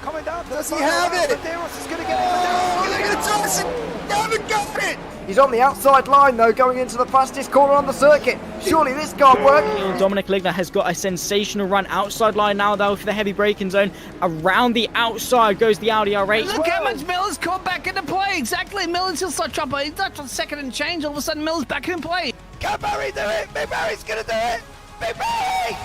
coming down. Does he have it? Medeiros is going to get it. Oh, they're going to toss it. They haven't got it. He's on the outside line though, going into the fastest corner on the circuit. Surely this can't work. Dominic Ligner has got a sensational run outside line now though for the heavy braking zone. Around the outside goes the Audi R8. Look how much Miller's caught back into play. Exactly, Miller's still start chopper. He's not on second and change. All of a sudden, Miller's back in play. Can Barry do it? Big Barry's going to do it. Big Barry!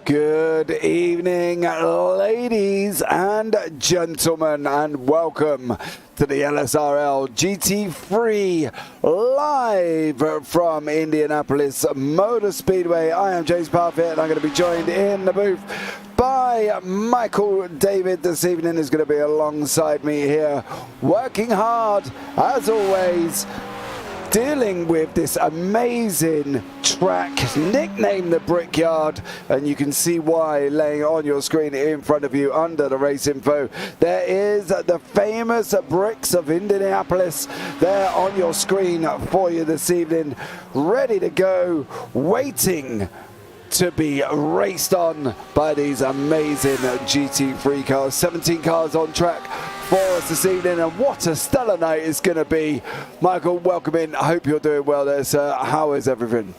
Good evening, ladies and gentlemen, and welcome to the LSRL GT3 live from Indianapolis Motor Speedway. I am James Parfitt, and I'm going to be joined in the booth by Michael David this evening, who's going to be alongside me here, working hard, as always, dealing with this amazing track nicknamed the Brickyard, and you can see why laying on your screen in front of you under the race info. There is the famous bricks of Indianapolis there on your screen for you this evening, ready to go, waiting to be raced on by these amazing GT3 cars. 17 cars on track for us this evening, and what a stellar night it's going to be. Michael, welcome in. I hope you're doing well there, sir. How is everything?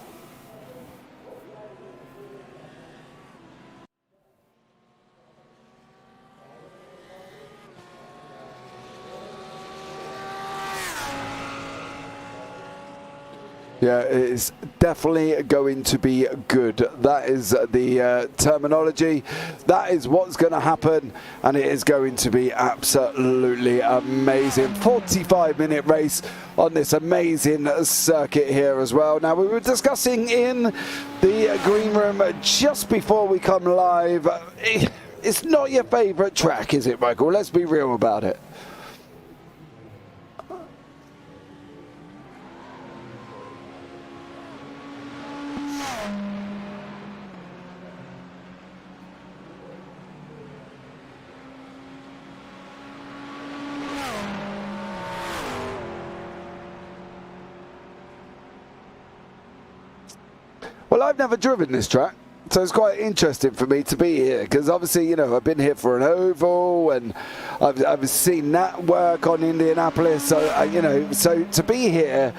Yeah, it's definitely going to be good. That is the terminology. That is what's going to happen, and it is going to be absolutely amazing. 45-minute race on this amazing circuit here as well. Now, we were discussing in the green room just before we come live. It's not your favorite track, is it, Michael? Let's be real about it. Well, I've never driven this track, so it's quite interesting for me to be here, because obviously, you know, I've been here for an oval, and I've seen that work on Indianapolis, so, you know, so to be here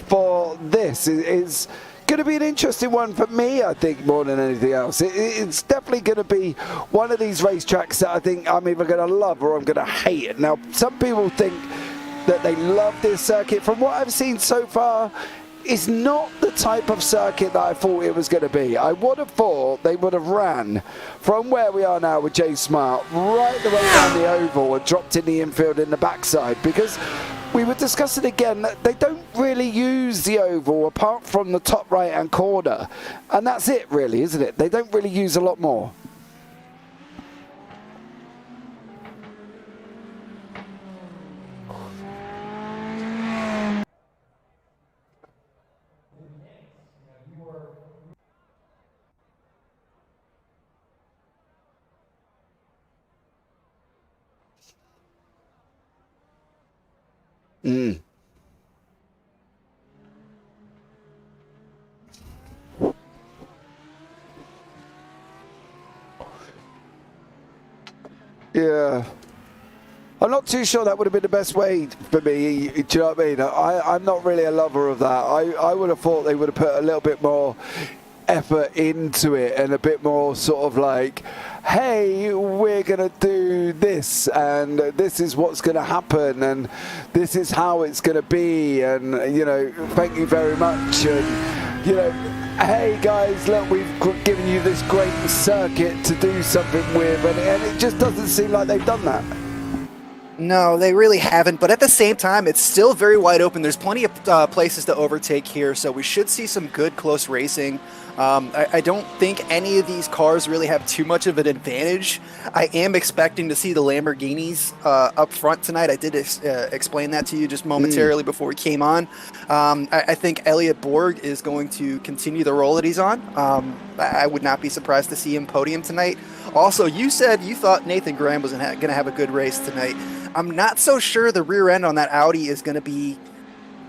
for this is going to be an interesting one for me, I think, more than anything else. It's definitely going to be one of these racetracks that I think I'm either going to love or I'm going to hate it. Now, some people think that they love this circuit. From what I've seen so far, it's not the type of circuit that I thought it was going to be. I would have thought they would have ran from where we are now with Jay Smart right the way down the oval and dropped in the infield in the backside, because we were discussing again that they don't really use the oval apart from the top right hand corner, and that's it really, isn't it? They don't really use a lot more. Mm. Yeah. I'm not too sure that would have been the best way for me. Do you know what I mean? I'm not really a lover of that. I would have thought they would have put a little bit more effort into it and a bit more sort of like, hey, we're going to do this and this is what's going to happen and this is how it's going to be and, you know, thank you very much and, you know, hey guys, look, we've given you this great circuit to do something with and it just doesn't seem like they've done that. No, they really haven't, but at the same time, it's still very wide open. There's plenty of places to overtake here, so we should see some good close racing. I don't think any of these cars really have too much of an advantage. I am expecting to see the Lamborghinis up front tonight. I did explain that to you just momentarily before we came on. I think Elliot Borg is going to continue the role that he's on. I would not be surprised to see him podium tonight. Also, you said you thought Nathan Graham was going to have a good race tonight. I'm not so sure the rear end on that Audi is going to be,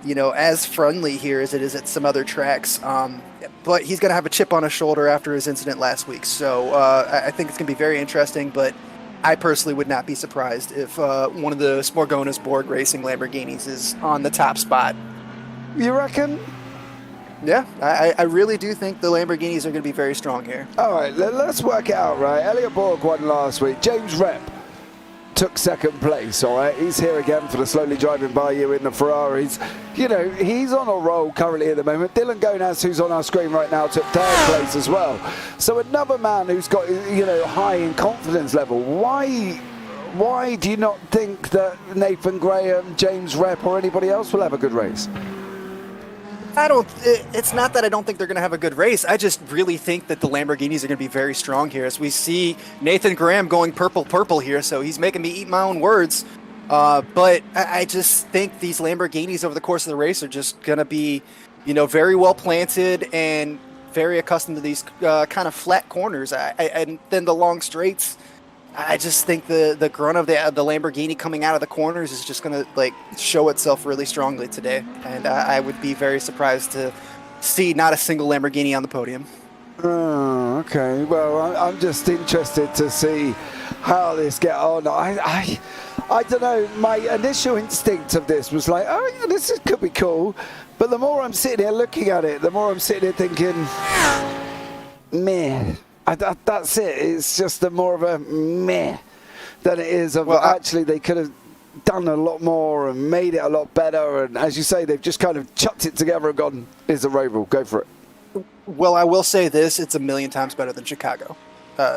you know, as friendly here as it is at some other tracks. But he's going to have a chip on his shoulder after his incident last week. So I think it's going to be very interesting. But I personally would not be surprised if one of the Smorgonas Borg Racing Lamborghinis is on the top spot. You reckon? Yeah, I really do think the Lamborghinis are going to be very strong here. All right, let's work it out, right? Elliot Borg won last week. James Rep took second place, all right? He's here again for the slowly driving by you in the Ferraris. You know, he's on a roll currently at the moment. Dylan Gonaz, who's on our screen right now, took third place as well. So another man who's got, you know, high in confidence level. Why do you not think that Nathan Graham, James Rep, or anybody else will have a good race? It's not that I don't think they're going to have a good race. I just really think that the Lamborghinis are going to be very strong here. As we see Nathan Graham going purple here, so he's making me eat my own words. But I just think these Lamborghinis over the course of the race are just going to be, you know, very well planted and very accustomed to these kind of flat corners. And then the long straights. I just think the grunt of the Lamborghini coming out of the corners is just going to like show itself really strongly today, and I would be very surprised to see not a single Lamborghini on the podium. Oh, okay. Well, I'm just interested to see how this get on. I don't know. My initial instinct of this was like, oh, yeah, could be cool. But the more I'm sitting here looking at it, the more I'm sitting here thinking, meh. That's it. It's just more of a meh than it is of actually they could have done a lot more and made it a lot better. And as you say, they've just kind of chucked it together and gone, here's a Roval, go for it. Well, I will say this, it's a million times better than Chicago.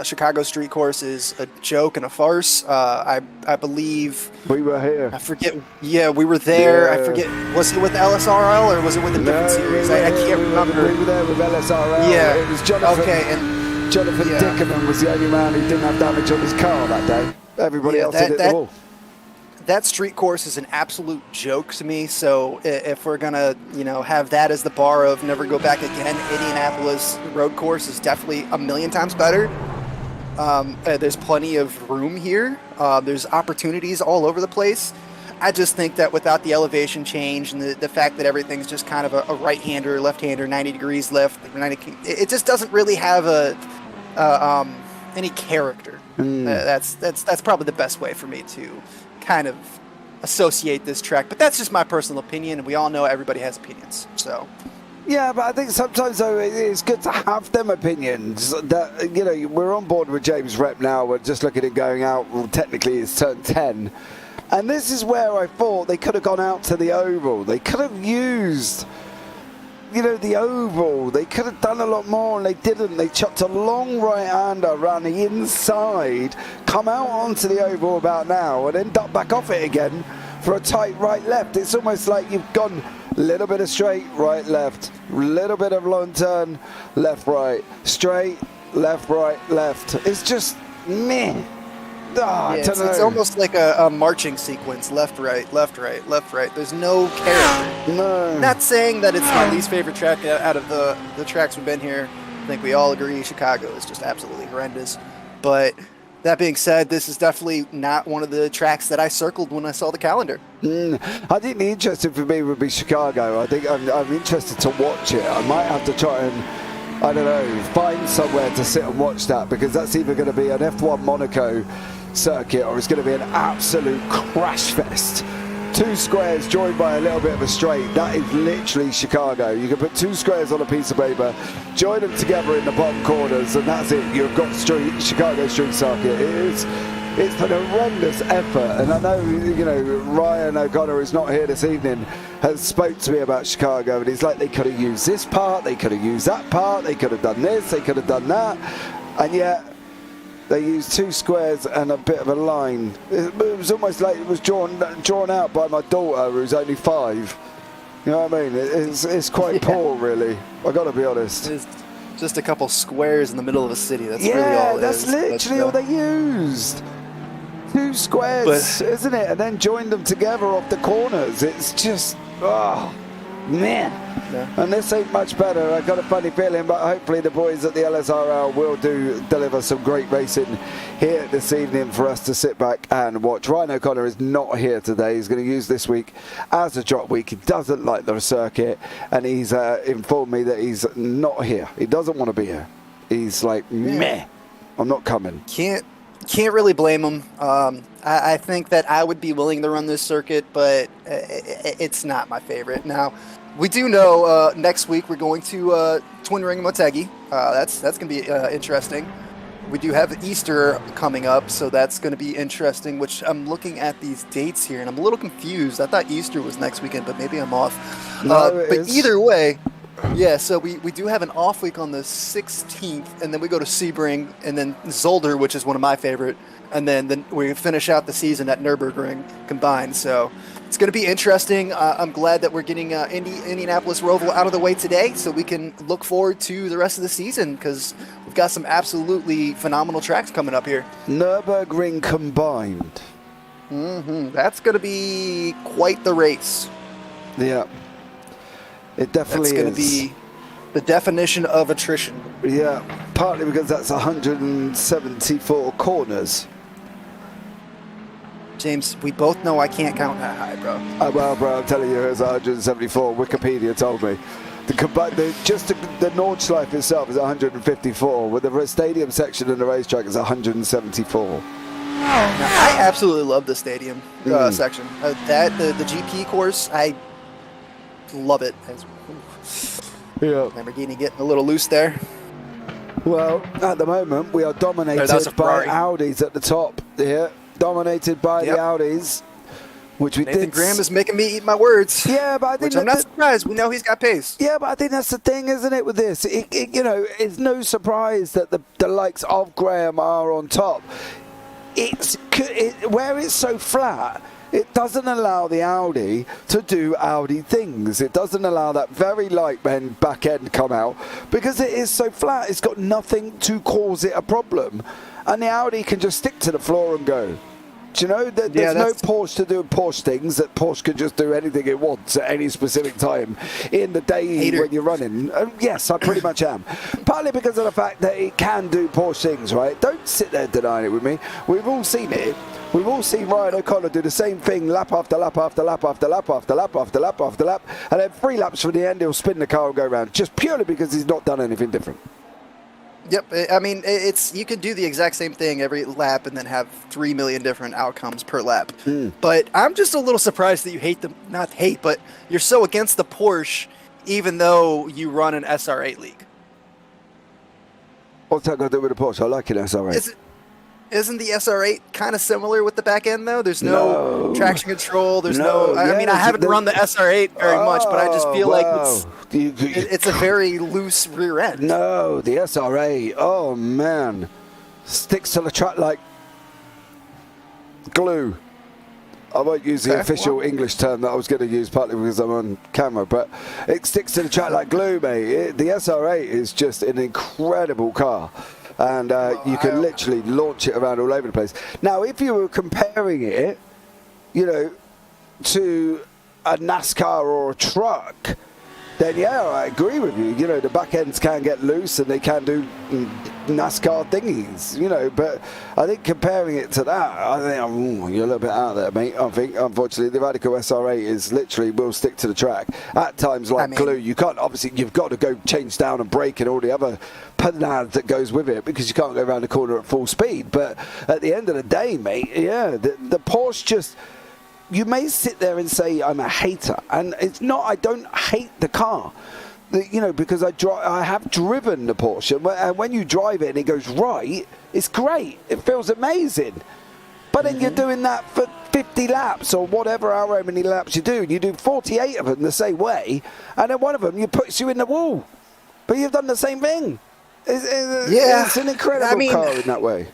Chicago street course is a joke and a farce. I believe... We were here. I forget. Yeah, we were there. Yeah. I forget. Was it with LSRL or was it with a different series? I can't remember. We were there with LSRL. Yeah. It was Jonathan. Okay, and... Jonathan Dickerman was the only man who didn't have damage on his car that day. Everybody else did it the wall. That street course is an absolute joke to me. So if we're going to, you know, have that as the bar of never go back again, Indianapolis road course is definitely a million times better. There's plenty of room here. There's opportunities all over the place. I just think that without the elevation change and the fact that everything's just kind of a right-hander, left-hander, 90 degrees left, it just doesn't really have any character. That's probably the best way for me to kind of associate this track. But that's just my personal opinion, and we all know everybody has opinions. So. Yeah, but I think sometimes, though, it's good to have them opinions. That, you know, we're on board with James Rep now. We're just looking at going out. Well, technically, it's turn 10. And this is where I thought they could have gone out to the oval. They could have used, you know, the oval. They could have done a lot more, and they didn't. They chucked a long right-hander around the inside, come out onto the oval about now, and then duck back off it again for a tight right-left. It's almost like you've gone a little bit of straight, right-left, a little bit of long turn, left-right, straight, left-right, left. It's just meh. Oh, yeah, it's almost like a marching sequence, left, right, left, right, left, right. There's no character. No. Not saying that it's my least favorite track out of the tracks we've been here. I think we all agree Chicago is just absolutely horrendous. But That being said, this is definitely not one of the tracks that I circled when I saw the calendar. I think the interesting for me would be Chicago. I think I'm interested to watch it. I might have to try and, I don't know, find somewhere to sit and watch that, because that's either going to be an F1 Monaco circuit or it's going to be an absolute crash fest. 2 squares joined by a little bit of a straight. That is literally Chicago. You can put 2 squares on a piece of paper, join them together in the bottom corners, and that's it. You've got Chicago Street Circuit. It's an horrendous effort, and I know, you know, Ryan O'Connor, who's not here this evening, has spoke to me about Chicago, and he's like, they could have used this part, they could have used that part, they could have done this, they could have done that, and yet they used 2 squares and a bit of a line. It was almost like it was drawn out by my daughter, who's only 5. You know what I mean? It's quite poor, really. I got to be honest. It's just a couple squares in the middle of a city. That's really all it that's is. literally all they used. 2 squares, isn't it? And then joined them together off the corners. It's just, oh, man. Yeah. And this ain't much better. I got a funny feeling, but hopefully the boys at the LSRL will deliver some great racing here this evening for us to sit back and watch. Ryan O'Connor is not here today. He's going to use this week as a drop week. He doesn't like the circuit, and he's informed me that he's not here. He doesn't want to be here. He's like, meh, I'm not coming. Can't really blame him. I think that I would be willing to run this circuit, but it's not my favorite. Now, we do know next week we're going to Twin Ring Motegi. That's going to be interesting. We do have Easter coming up, so that's going to be interesting, which I'm looking at these dates here, and I'm a little confused. I thought Easter was next weekend, but maybe I'm off. But either way, yeah, so we do have an off week on the 16th, and then we go to Sebring, and then Zolder, which is one of my favorite, and then we finish out the season at Nürburgring combined. So it's going to be interesting. I'm glad that we're getting Indianapolis Roval out of the way today, so we can look forward to the rest of the season, because we've got some absolutely phenomenal tracks coming up here. Nürburgring combined. That's going to be quite the race. Yeah. It definitely is. That's going to be the definition of attrition. Yeah, partly because that's 174 corners. James, we both know I can't count that high, bro. Well, bro, I'm telling you, it's 174. Wikipedia told me. The Nordschleife itself is 154, with the stadium section and the racetrack is 174. Now, I absolutely love the stadium section. The GP course, I love it. Yeah. Lamborghini getting a little loose there. Well, at the moment, we are dominated by Audis at the top here. Dominated by the Audis, which we Nathan did. Graham is making me eat my words. Yeah, but I think I'm not surprised. We know he's got pace. Yeah, but I think that's the thing, isn't it, with this? You know, it's no surprise that the likes of Graham are on top. Where it's so flat, it doesn't allow the Audi to do Audi things. It doesn't allow that very light back end come out, because it is so flat. It's got nothing to cause it a problem, and the Audi can just stick to the floor and go. Do you know that there's no Porsche to do Porsche things, that Porsche can just do anything it wants at any specific time in the day when you're running? Yes, I pretty much am. Partly because of the fact that it can do Porsche things, right? Don't sit there denying it with me. We've all seen it. We've all seen Ryan O'Connor do the same thing lap after lap after lap after lap after lap after lap after lap, and then 3 laps from the end he'll spin the car and go around, just purely because he's not done anything different. Yep, I mean, you could do the exact same thing every lap and then have 3 million different outcomes per lap. But I'm just a little surprised that you hate them, not hate, but you're so against the Porsche, even though you run an SR8 league. What's that got to do with the Porsche? I like an SR8. Isn't the SR8 kind of similar with the back end, though? There's no traction control. There's no I mean, I haven't run the SR8 very much, but I just feel like it's a very loose rear end. No, the SR8, oh, man. Sticks to the track like glue. I won't use the official English term that I was going to use, partly because I'm on camera, but it sticks to the track like glue, mate. The SR8 is just an incredible car. And you can literally launch it around all over the place. Now, if you were comparing it, you know, to a NASCAR or a truck, then yeah, I agree with you. You know, the back ends can get loose and they can do NASCAR thingies, you know, but I think comparing it to that, I think you're a little bit out there, mate. I think, unfortunately, the Radical SR8 is literally will stick to the track. At times, like glue, you can't, obviously, you've got to go change down and brake and all the other panade that goes with it because you can't go around the corner at full speed. But at the end of the day, mate, yeah, the Porsche just... You may sit there and say I'm a hater, and it's not. I don't hate the car, you know, because I have driven the Porsche, and when you drive it and it goes right, it's great. It feels amazing. But then you're doing that for 50 laps or whatever, however many laps you do, and you do 48 of them the same way, and then one of them puts you in the wall. But you've done the same thing. It's an incredible car in that way.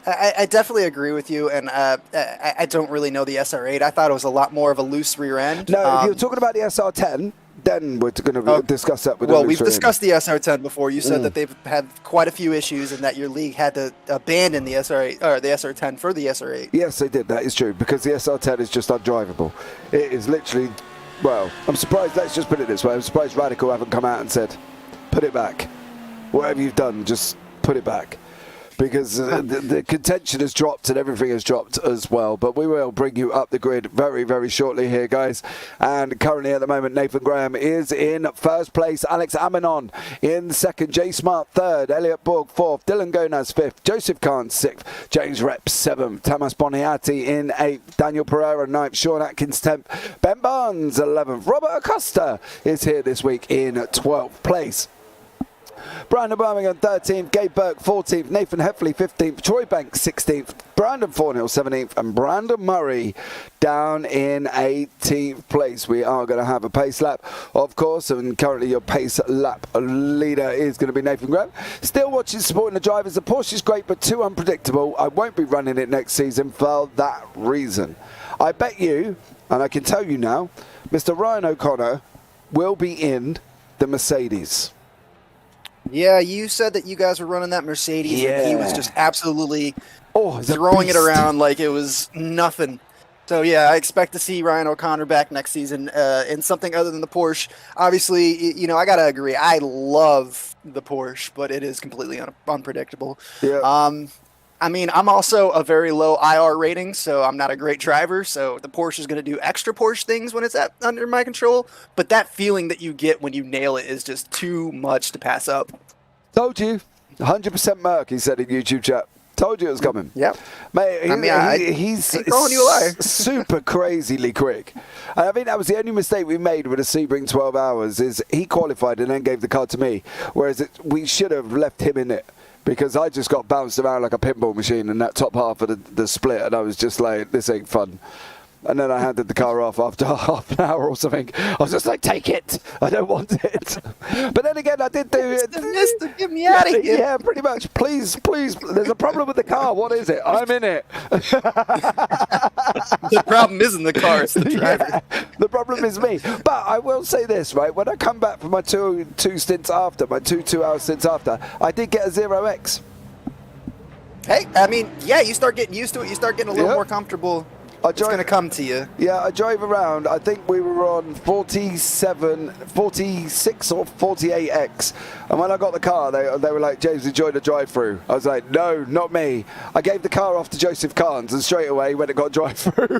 I definitely agree with you, and I don't really know the SR8. I thought it was a lot more of a loose rear end. No, if you're talking about the SR10, then we're going to discuss that with the we've discussed the SR10 before. You said that they've had quite a few issues and that your league had to abandon the SR8 or the SR10 for the SR8. Yes, they did. That is true, because the SR10 is just undrivable. It is literally, well, I'm surprised, let's just put it this way, I'm surprised Radical haven't come out and said, put it back. Whatever you've done, just put it back. Because the contention has dropped and everything has dropped as well. But we will bring you up the grid very, very shortly here, guys. And currently at the moment, Nathan Graham is in first place. Alex Aminon in second. Jay Smart third. Elliot Borg fourth. Dylan Gonaz fifth. Joseph Kahn sixth. James Reps seventh. Tamas Boniati in eighth. Daniel Pereira ninth. Sean Atkins 10th. Ben Barnes 11th. Robert Acosta is here this week in 12th place. Brandon Birmingham 13th, Gabe Burke 14th, Nathan Heffley 15th, Troy Banks 16th, Brandon Thornhill 17th, and Brandon Murray down in 18th place. We are going to have a pace lap, of course, and currently your pace lap leader is going to be Nathan Graham. Still watching, supporting the drivers. The Porsche is great, but too unpredictable. I won't be running it next season for that reason. I bet you, and I can tell you now, Mr. Ryan O'Connor will be in the Mercedes. Yeah, you said that you guys were running that Mercedes, and he was just absolutely throwing it beast. around like it was nothing. So, yeah, I expect to see Ryan O'Connor back next season in something other than the Porsche. Obviously, you know, I got to agree. I love the Porsche, but it is completely unpredictable. Yeah. I mean, I'm also a very low IR rating, so I'm not a great driver. So the Porsche is going to do extra Porsche things when it's under my control. But that feeling that you get when you nail it is just too much to pass up. Told you. 100% Merc, he said in YouTube chat. Told you it was coming. Yep. Mate, he's calling you a liar. Super crazily quick. And I think that was the only mistake we made with the Sebring 12 hours is he qualified and then gave the car to me. Whereas we should have left him in it. Because I just got bounced around like a pinball machine in that top half of the split, and I was just like, this ain't fun. And then I handed the car off after half an hour or something. I was just like, take it. I don't want it. But then again, I did do it. Mister, get me out of here. Yeah, pretty much. Please, please. There's a problem with the car. What is it? I'm in it. The problem isn't the car, it's the driver. Yeah, the problem is me. But I will say this, right? When I come back from my two stints after, my 2-hour stints after, I did get a 0x. Hey, I mean, yeah, you start getting used to it. You start getting a little more comfortable. It's going to come to you. Yeah, I drove around. I think we were on 47, 46 or 48X. And when I got the car, they were like, James, enjoy the drive-through. I was like, no, not me. I gave the car off to Joseph Carnes, and straight away when it got drive-through,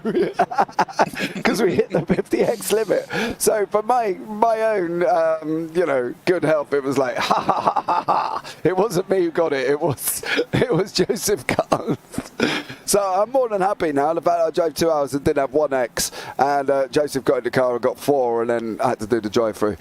because we hit the 50X limit. So for my own, you know, good health, it was like, ha, ha, ha, ha, ha. It wasn't me who got it. It was Joseph Carnes. So I'm more than happy now. The fact I drove 2 hours and didn't have 1X, and Joseph got in the car and got 4, and then I had to do the drive-through.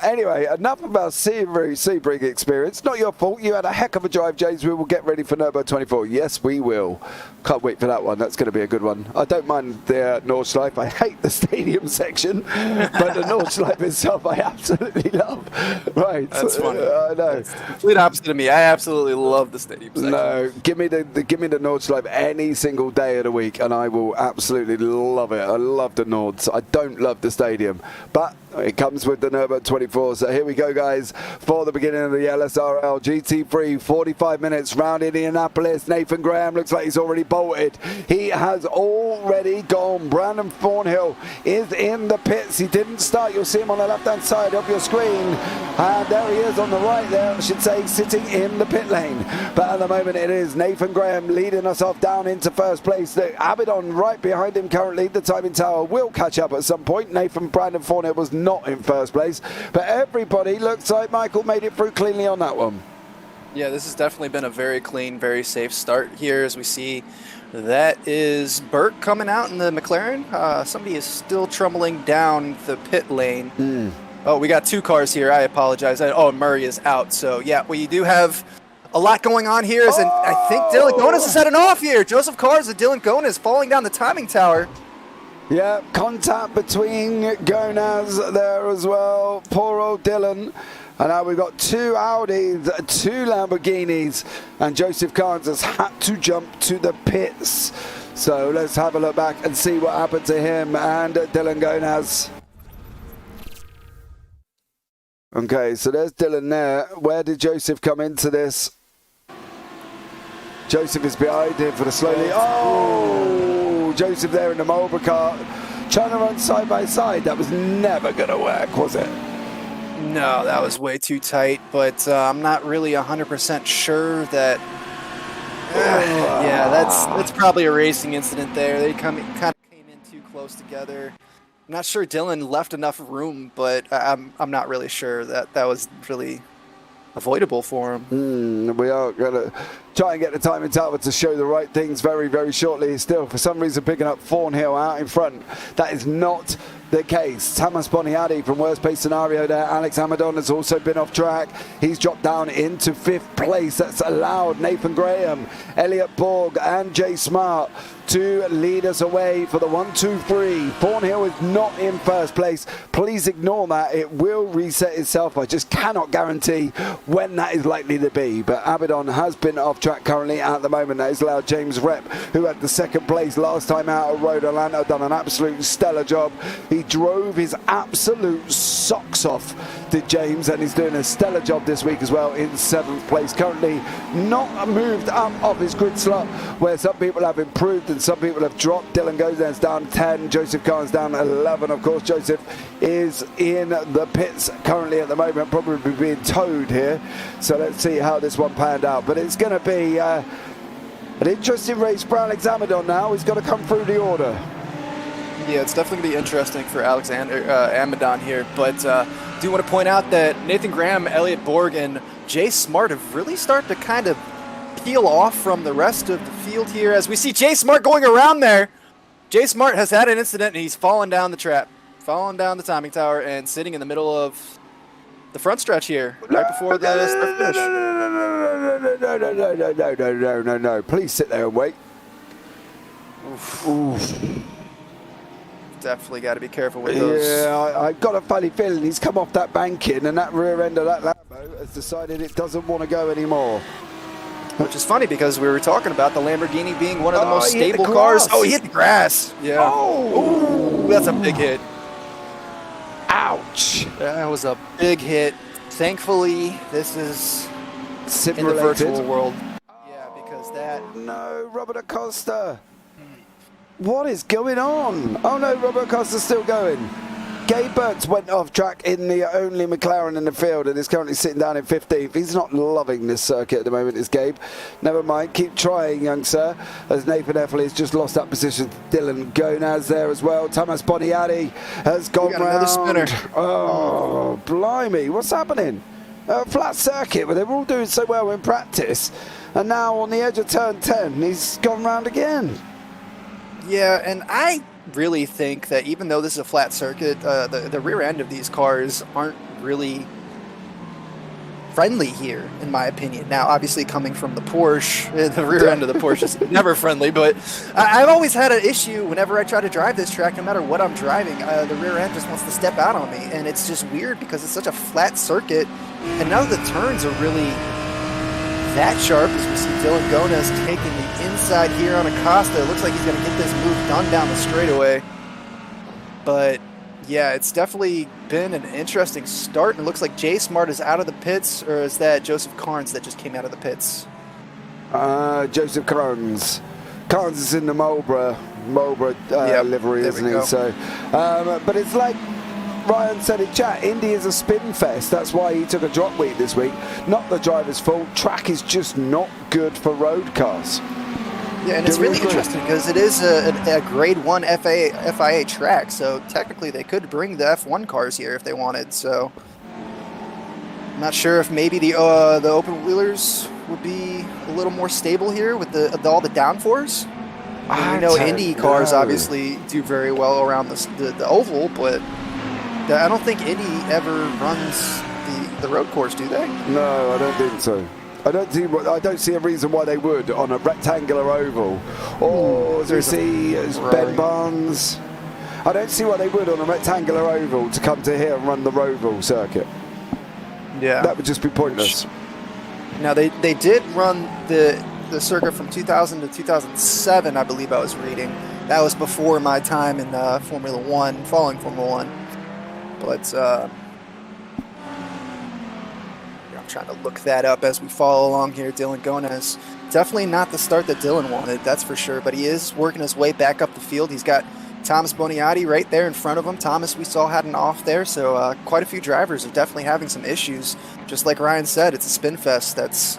Anyway, enough about Sebring experience. Not your fault. You had a heck of a drive, James. We will get ready for Nurburgring 24. Yes, we will. Can't wait for that one. That's going to be a good one. I don't mind the Nordschleife. I hate the stadium section, but the Nordschleife itself I absolutely love. Right. That's funny. I know. It's the complete opposite of me. I absolutely love the stadium section. No, give me the Nordschleife any single day of the week, and I will absolutely love it. I love the Nords. I don't love the stadium, but it comes with the Nurburgring 24. So here we go, guys, for the beginning of the LSRL GT3. 45 minutes round Indianapolis. Nathan Graham looks like he's already bolted. He has already gone. Brandon Thornhill is in the pits. He didn't start. You'll see him on the left-hand side of your screen. And there he is on the right there, I should say, sitting in the pit lane. But at the moment, it is Nathan Graham leading us off down into first place. Abaddon right behind him currently. The timing tower will catch up at some point. Brandon Thornhill was not in first place, but everybody looks like Michael made it through cleanly on that one. Yeah, this has definitely been a very clean, very safe start here. As we see, that is Burt coming out in the McLaren. Somebody is still trundling down the pit lane. Oh, we got 2 cars here. I apologize. Oh, Murray is out. So yeah, we do have a lot going on here. And I think Dylan Gonas is heading off here. Joseph Cars and Dylan Gonas falling down the timing tower. Yeah, contact between Gonas there as well. Poor old Dylan. And now we've got 2 Audis, 2 Lamborghinis, and Joseph Carnes has had to jump to the pits. So let's have a look back and see what happened to him and Dylan Gonas. Okay, so there's Dylan there. Where did Joseph come into this? Joseph is behind him for the slowly. Oh, Joseph there in the Marlboro car, trying to run side by side. That was never going to work, was it? No, that was way too tight, but I'm not really 100% sure that... yeah, that's probably a racing incident there. They kind of came in too close together. I'm not sure Dylan left enough room, but I'm not really sure that was really avoidable for him. We are going to try and get the timing tower to show the right things very, very shortly. Still, for some reason, picking up Thornhill out in front. That is not the case. Thomas Boniadi from worst case scenario there. Alex Amadon has also been off track. He's dropped down into 5th place. That's allowed Nathan Graham, Elliot Borg and Jay Smart to lead us away for the 1-2-3. Thornhill is not in first place. Please ignore that. It will reset itself. I just cannot guarantee when that is likely to be. But Abaddon has been off track currently at the moment. That has allowed James Rep, who had the 2nd place last time out of Road Atlanta, done an absolute stellar job. He drove his absolute socks off, did James, and he's doing a stellar job this week as well in 7th place. Currently not moved up off his grid slot, where some people have improved and some people have dropped. Dylan Gozens down 10, Joseph Carnes down 11. Of course, Joseph is in the pits currently at the moment, probably being towed here. So let's see how this one panned out. But it's going to be an interesting race for Alex Amadon now. He's got to come through the order. Yeah, it's definitely going to be interesting for Alexander Amadon here, but do want to point out that Nathan Graham, Elliot Borg, and Jay Smart have really started to kind of peel off from the rest of the field here, as we see Jay Smart going around there. Jay Smart has had an incident, and he's fallen down the trap, fallen down the timing tower, and sitting in the middle of the front stretch here, right before the start finish. No. Please sit there and wait. Oof. Definitely got to be careful with those. Yeah, I've got a funny feeling he's come off that banking, and that rear end of that Lambo has decided it doesn't want to go anymore. Which is funny because we were talking about the Lamborghini being one of the most stable cars. Oh, he hit the grass. Yeah. Oh, ooh, that's a big hit. Ouch. That was a big hit. Thankfully, this is in the virtual world. Yeah, because that... No, Robert Acosta. What is going on? Oh no, Robert Acosta's still going. Gabe Burks went off track in the only McLaren in the field and is currently sitting down in 15th. He's not loving this circuit at the moment, is Gabe. Never mind, keep trying, young sir. As Nathan Effley has just lost that position. Dylan Gonaz there as well. Thomas Boniadi has gone round. Another spinner. Oh, blimey, what's happening? Flat circuit, but they were all doing so well in practice. And now on the edge of turn 10, he's gone round again. Yeah, and I really think that even though this is a flat circuit, the rear end of these cars aren't really friendly here, in my opinion. Now, obviously, coming from the Porsche, the rear end of the Porsche is never friendly, but I've always had an issue whenever I try to drive this track, no matter what I'm driving, the rear end just wants to step out on me, and it's just weird because it's such a flat circuit, and none of the turns are really that sharp, as we see Dylan Gonas taking the inside here on Acosta. It looks like he's going to get this move done down the straightaway. But yeah, it's definitely been an interesting start. And it looks like Jay Smart is out of the pits, or is that Joseph Carnes that just came out of the pits? Joseph Carnes. Carnes is in the Marlboro livery, isn't he? So, but it's like Ryan said in chat, Indy is a spin fest. That's why he took a drop week this week. Not the driver's fault. Track is just not good for road cars. Yeah, and it's really interesting because it is a Grade 1 FIA track, so technically they could bring the F1 cars here if they wanted. So I'm not sure if maybe the open wheelers would be a little more stable here with all the downforce. I know Indy cars obviously do very well around the oval, but I don't think Indy ever runs the road course, do they? No, I don't think so. I don't see a reason why they would on a rectangular oval. Or as we see as Ben Barnes. I don't see why they would on a rectangular oval to come to here and run the Roval circuit. Yeah. That would just be pointless. Now they did run the circuit from 2000 to 2007, I believe I was reading. That was before my time in Formula One, following Formula One. But I'm trying to look that up as we follow along here. Dylan Gonez, definitely not the start that Dylan wanted, that's for sure, but he is working his way back up the field. He's got Thomas Boniati right there in front of him. Thomas, we saw, had an off there, so quite a few drivers are definitely having some issues. Just like Ryan said, it's a spin fest. It's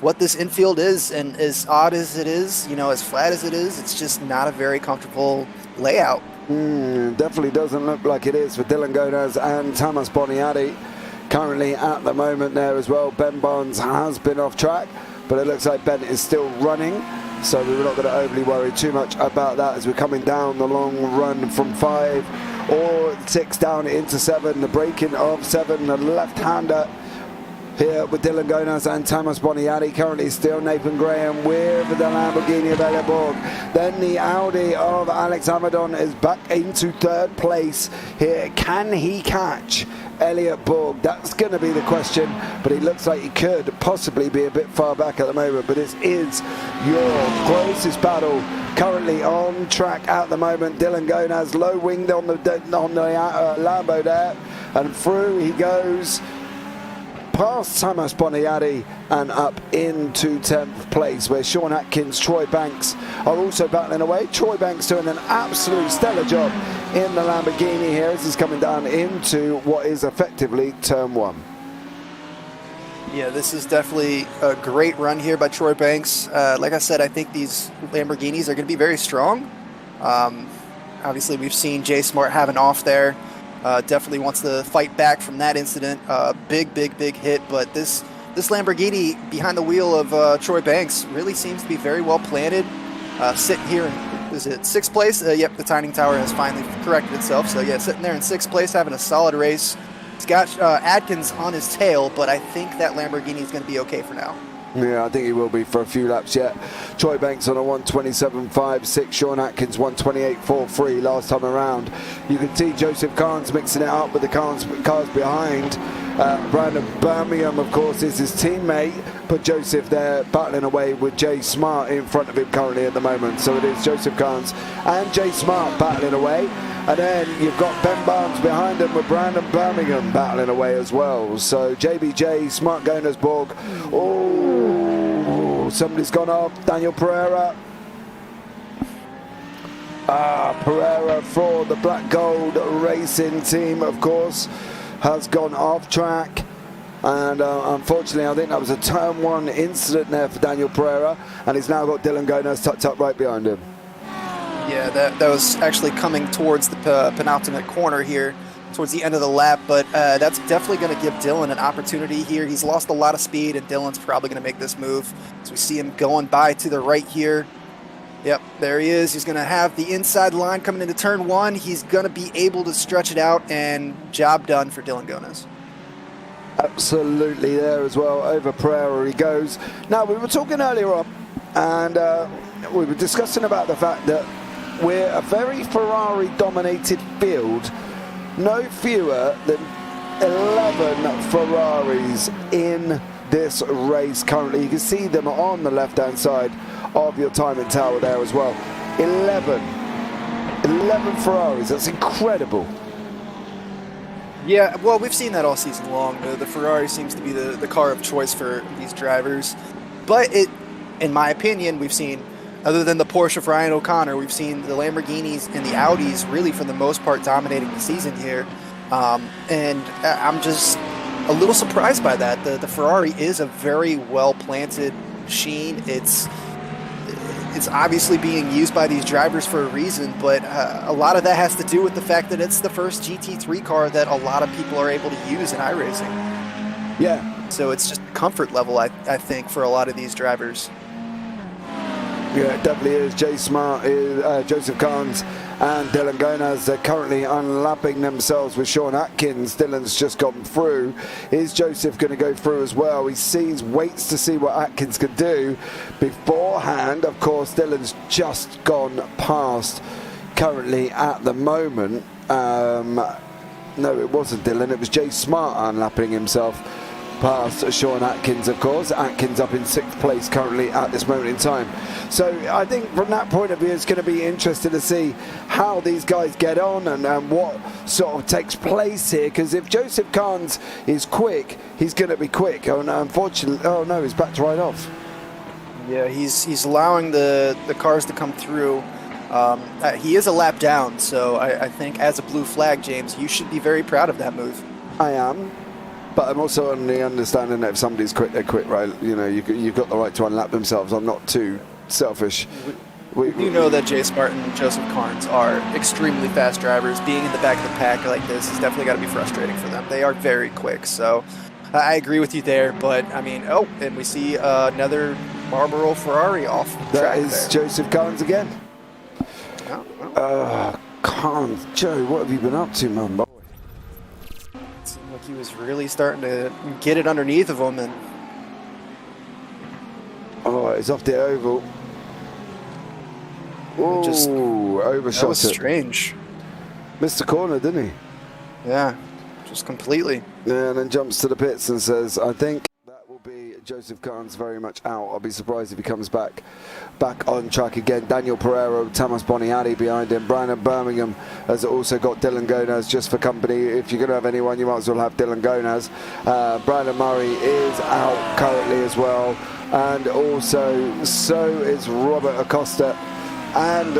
what this infield is, and as odd as it is, as flat as it is, it's just not a very comfortable layout. Definitely doesn't look like it is for Dylan Gonez and Thomas Boniati. Currently at the moment there as well. Ben Barnes has been off track, but it looks like Ben is still running, so we're not going to overly worry too much about that as we're coming down the long run from 5 or 6 down into 7. The braking of 7, the left-hander here with Dylan Gonez and Thomas Boniati. Currently still Nathan Graham with the Lamborghini of Elliot Borg. Then the Audi of Alex Amadon is back into 3rd place here. Can he catch Elliot Borg? That's going to be the question, but he looks like he could possibly be a bit far back at the moment. But this is your closest battle currently on track at the moment. Dylan Gonez low winged on the Lambo there, and through he goes past Thomas Boniati and up into 10th place, where Sean Atkins, Troy Banks are also battling away. Troy Banks doing an absolute stellar job in the Lamborghini here as he's coming down into what is effectively turn 1. Yeah, this is definitely a great run here by Troy Banks. Like I said, I think these Lamborghinis are going to be very strong. Obviously, we've seen Jay Smart have an off there. Definitely wants to fight back from that incident. Big hit, but this Lamborghini behind the wheel of Troy Banks really seems to be very well planted. Sitting here in, is it 6th place? Yep, the timing tower has finally corrected itself. So yeah, sitting there in 6th place, having a solid race. He's got Adkins on his tail, but I think that Lamborghini is going to be okay for now. Yeah, I think he will be for a few laps yet. Troy Banks on a 1:27.56, Sean Atkins 1:28.43 last time around. You can see Joseph Carnes mixing it up with the cars behind. Brandon Birmingham, of course, is his teammate, but Joseph there battling away with Jay Smart in front of him currently at the moment. So it is Joseph Carnes and Jay Smart battling away. And then you've got Ben Barnes behind him with Brandon Birmingham battling away as well. So JBJ, Smart Gonez Borg. Oh, somebody's gone off. Daniel Pereira. Pereira for the Black Gold Racing team, of course, has gone off track. And unfortunately, I think that was a turn 1 incident there for Daniel Pereira. And he's now got Dylan Gonez tucked up right behind him. Yeah, that was actually coming towards the penultimate corner here, towards the end of the lap, but that's definitely going to give Dylan an opportunity here. He's lost a lot of speed, and Dylan's probably going to make this move. So we see him going by to the right here. Yep, there he is. He's going to have the inside line coming into turn 1. He's going to be able to stretch it out, and job done for Dylan Gonez. Absolutely there as well. Over Pereira he goes. Now, we were talking earlier on, and we were discussing about the fact that we're a very Ferrari-dominated field. No fewer than 11 Ferraris in this race currently. You can see them on the left-hand side of your timing tower there as well. 11. 11 Ferraris, that's incredible. Yeah, well, we've seen that all season long. The Ferrari seems to be the car of choice for these drivers. But in my opinion, we've seen, other than the Porsche of Ryan O'Connor, we've seen the Lamborghinis and the Audis really for the most part dominating the season here. And I'm just a little surprised by that. The Ferrari is a very well-planted machine. It's obviously being used by these drivers for a reason, but a lot of that has to do with the fact that it's the first GT3 car that a lot of people are able to use in iRacing. Yeah. So it's just comfort level, I think, for a lot of these drivers. Yeah, it definitely is. Joseph Carnes and Dylan Gonaz, they're currently unlapping themselves with Sean Atkins. Dylan's just gone through. Is Joseph going to go through as well? Waits to see what Atkins can do. Beforehand, of course, Dylan's just gone past currently at the moment. No, it wasn't Dylan. It was Jay Smart unlapping himself past Sean Atkins, of course. Atkins up in 6th place currently at this moment in time. So I think from that point of view, it's going to be interesting to see how these guys get on and what sort of takes place here. Because if Joseph Carnes is quick, he's going to be quick. Oh no, unfortunately, oh no, he's backed right off. Yeah, he's allowing the cars to come through. He is a lap down, so I think as a blue flag, James, you should be very proud of that move. I am. But I'm also on the understanding that if somebody's quick, they're quick, right? You know, you've got the right to unlap themselves. I'm not too selfish. We know that Jay Smart and Joseph Carnes are extremely fast drivers. Being in the back of the pack like this has definitely got to be frustrating for them. They are very quick, so I agree with you there. But, I mean, and we see another Marlboro Ferrari off the track. That is there. Joseph Carnes again. Carnes, Joe, what have you been up to, man? He was really starting to get it underneath of him, and it's off the oval. Oh, just overshot that was it. Strange. Missed the corner, didn't he? Yeah, just completely. Yeah, and then jumps to the pits and says, I think that will be Joseph Carnes very much out. I'll be surprised if he comes back on track again. Daniel Pereira, Thomas Boniati behind him. Brandon Birmingham has also got Dylan Gonaz just for company. If you're going to have anyone, you might as well have Dylan Gonaz. Brandon Murray is out currently as well. And also, so is Robert Acosta. And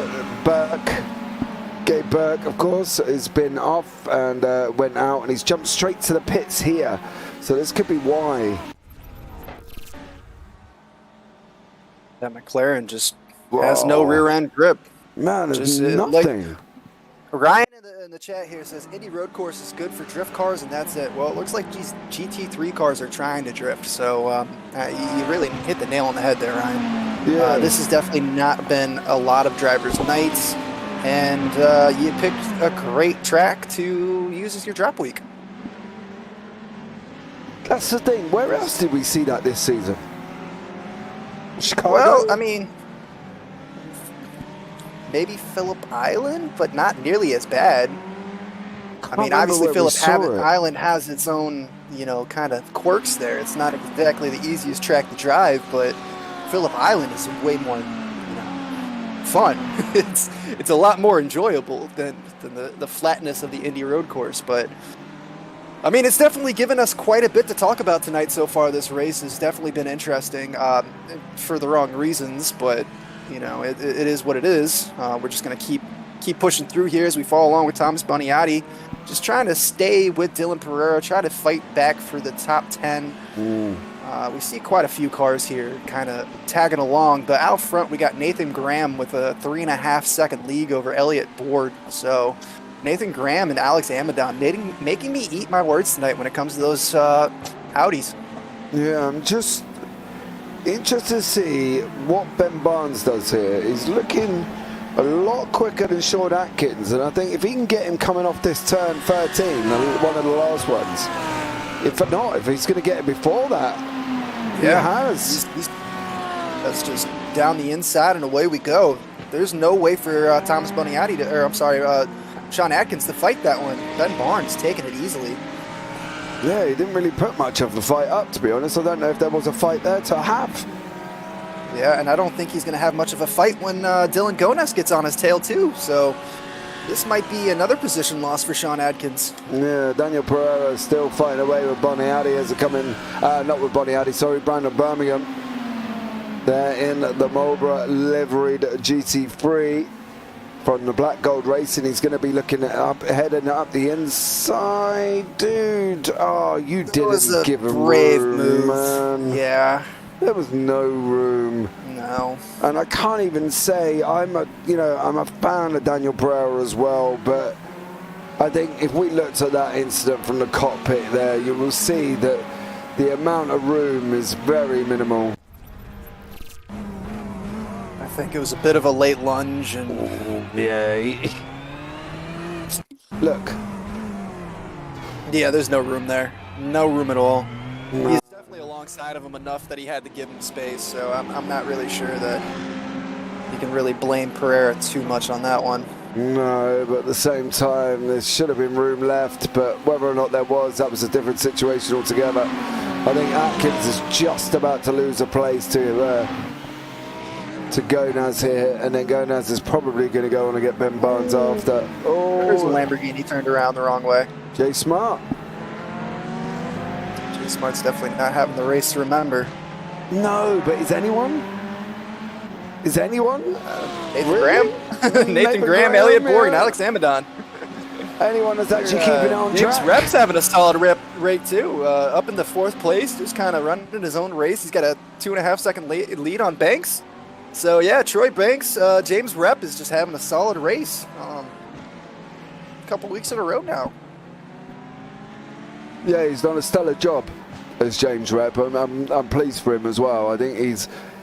Gabe Burke, of course, has been off and went out. And he's jumped straight to the pits here. So this could be why. That McLaren just has no rear end grip. Man, it's nothing. Ryan in the chat here says Indy road course is good for drift cars, and that's it. Well, it looks like these GT3 cars are trying to drift, so you really hit the nail on the head there, Ryan. Yeah. This has definitely not been a lot of drivers' nights, and you picked a great track to use as your drop week. That's the thing. Where else did we see that this season? Chicago? Well, I mean, maybe Phillip Island, but not nearly as bad. I mean, obviously Phillip Island has its own, kind of quirks there. It's not exactly the easiest track to drive, but Phillip Island is way more, fun. It's a lot more enjoyable than the flatness of the Indy road course, but I mean, it's definitely given us quite a bit to talk about tonight so far. This race has definitely been interesting for the wrong reasons, but, it is what it is. We're just going to keep pushing through here as we follow along with Thomas Boniati, just trying to stay with Dylan Pereira, try to fight back for the top 10. We see quite a few cars here kind of tagging along, but out front we got Nathan Graham with a 3.5 second lead over Elliott Board. So Nathan Graham and Alex Amadon making me eat my words tonight when it comes to those Audis. Yeah, I'm just interested to see what Ben Barnes does here. He's looking a lot quicker than Sean Atkins, and I think if he can get him coming off this turn 13, one of the last ones, if he's going to get it before that, he has. That's just down the inside and away we go. There's no way for Thomas Boniati Sean Atkins to fight that one. Ben Barnes taking it easily. Yeah, he didn't really put much of a fight up, to be honest. I don't know if there was a fight there to have. Yeah, and I don't think he's going to have much of a fight when Dylan Gonaz gets on his tail too. So this might be another position loss for Sean Adkins. Yeah, Daniel Pereira still fighting away with Boniadi as a coming, not with Boniadi, sorry, Brandon Birmingham. They're in the Marlboro liveried GT3 from the Black Gold Racing. He's going to be looking heading up the inside. Dude, oh, you didn't give him brave room, move. man. Yeah. There was no room. No. And I can't even say I'm a fan of Daniel Pereira as well, but I think if we looked at that incident from the cockpit there, you will see that the amount of room is very minimal. I think it was a bit of a late lunge, and Yeah. Look. yeah, there's no room there. No room at all. He's definitely alongside of him enough that he had to give him space, so I'm not really sure that you can really blame Pereira too much on that one. No, but at the same time, there should have been room left, but whether or not there was, that was a different situation altogether. I think Atkins is just about to lose a place to Gonaz here, and then Gonaz is probably going to go on and get Ben Barnes after. Oh, There's a Lamborghini turned around the wrong way. Jay Smart. Jay Smart's definitely not having the race to remember. No, but is anyone? Is anyone? Nathan Really? Graham? Nathan Graham, Elliot Borg, and Alex Amadon. Anyone that's actually keeping it on James track? Rep's having a solid rate too. Up in the 4th place, just kind of running his own race. He's got a 2.5 second lead on Banks. So yeah, Troy Banks, James Rep is just having a solid race. A couple weeks in a row now. Yeah, he's done a stellar job as James Rep. I'm pleased for him as well. I think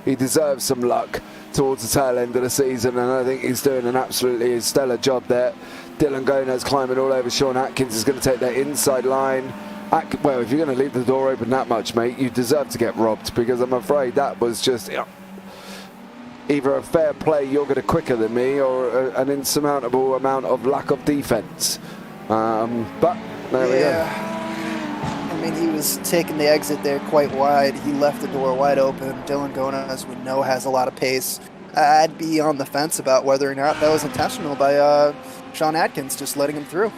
he deserves some luck towards the tail end of the season, and I think he's doing an absolutely stellar job there. Dylan Gonez climbing all over Sean Atkins is going to take that inside line. Well, if you're going to leave the door open that much, mate, you deserve to get robbed, because I'm afraid that was just either a fair play, you're going to quicker than me, or an insurmountable amount of lack of defense. But there we go. I mean, he was taking the exit there quite wide. He left the door wide open. Dylan Gona, as we know, has a lot of pace. I'd be on the fence about whether or not that was intentional by Sean Atkins, just letting him through.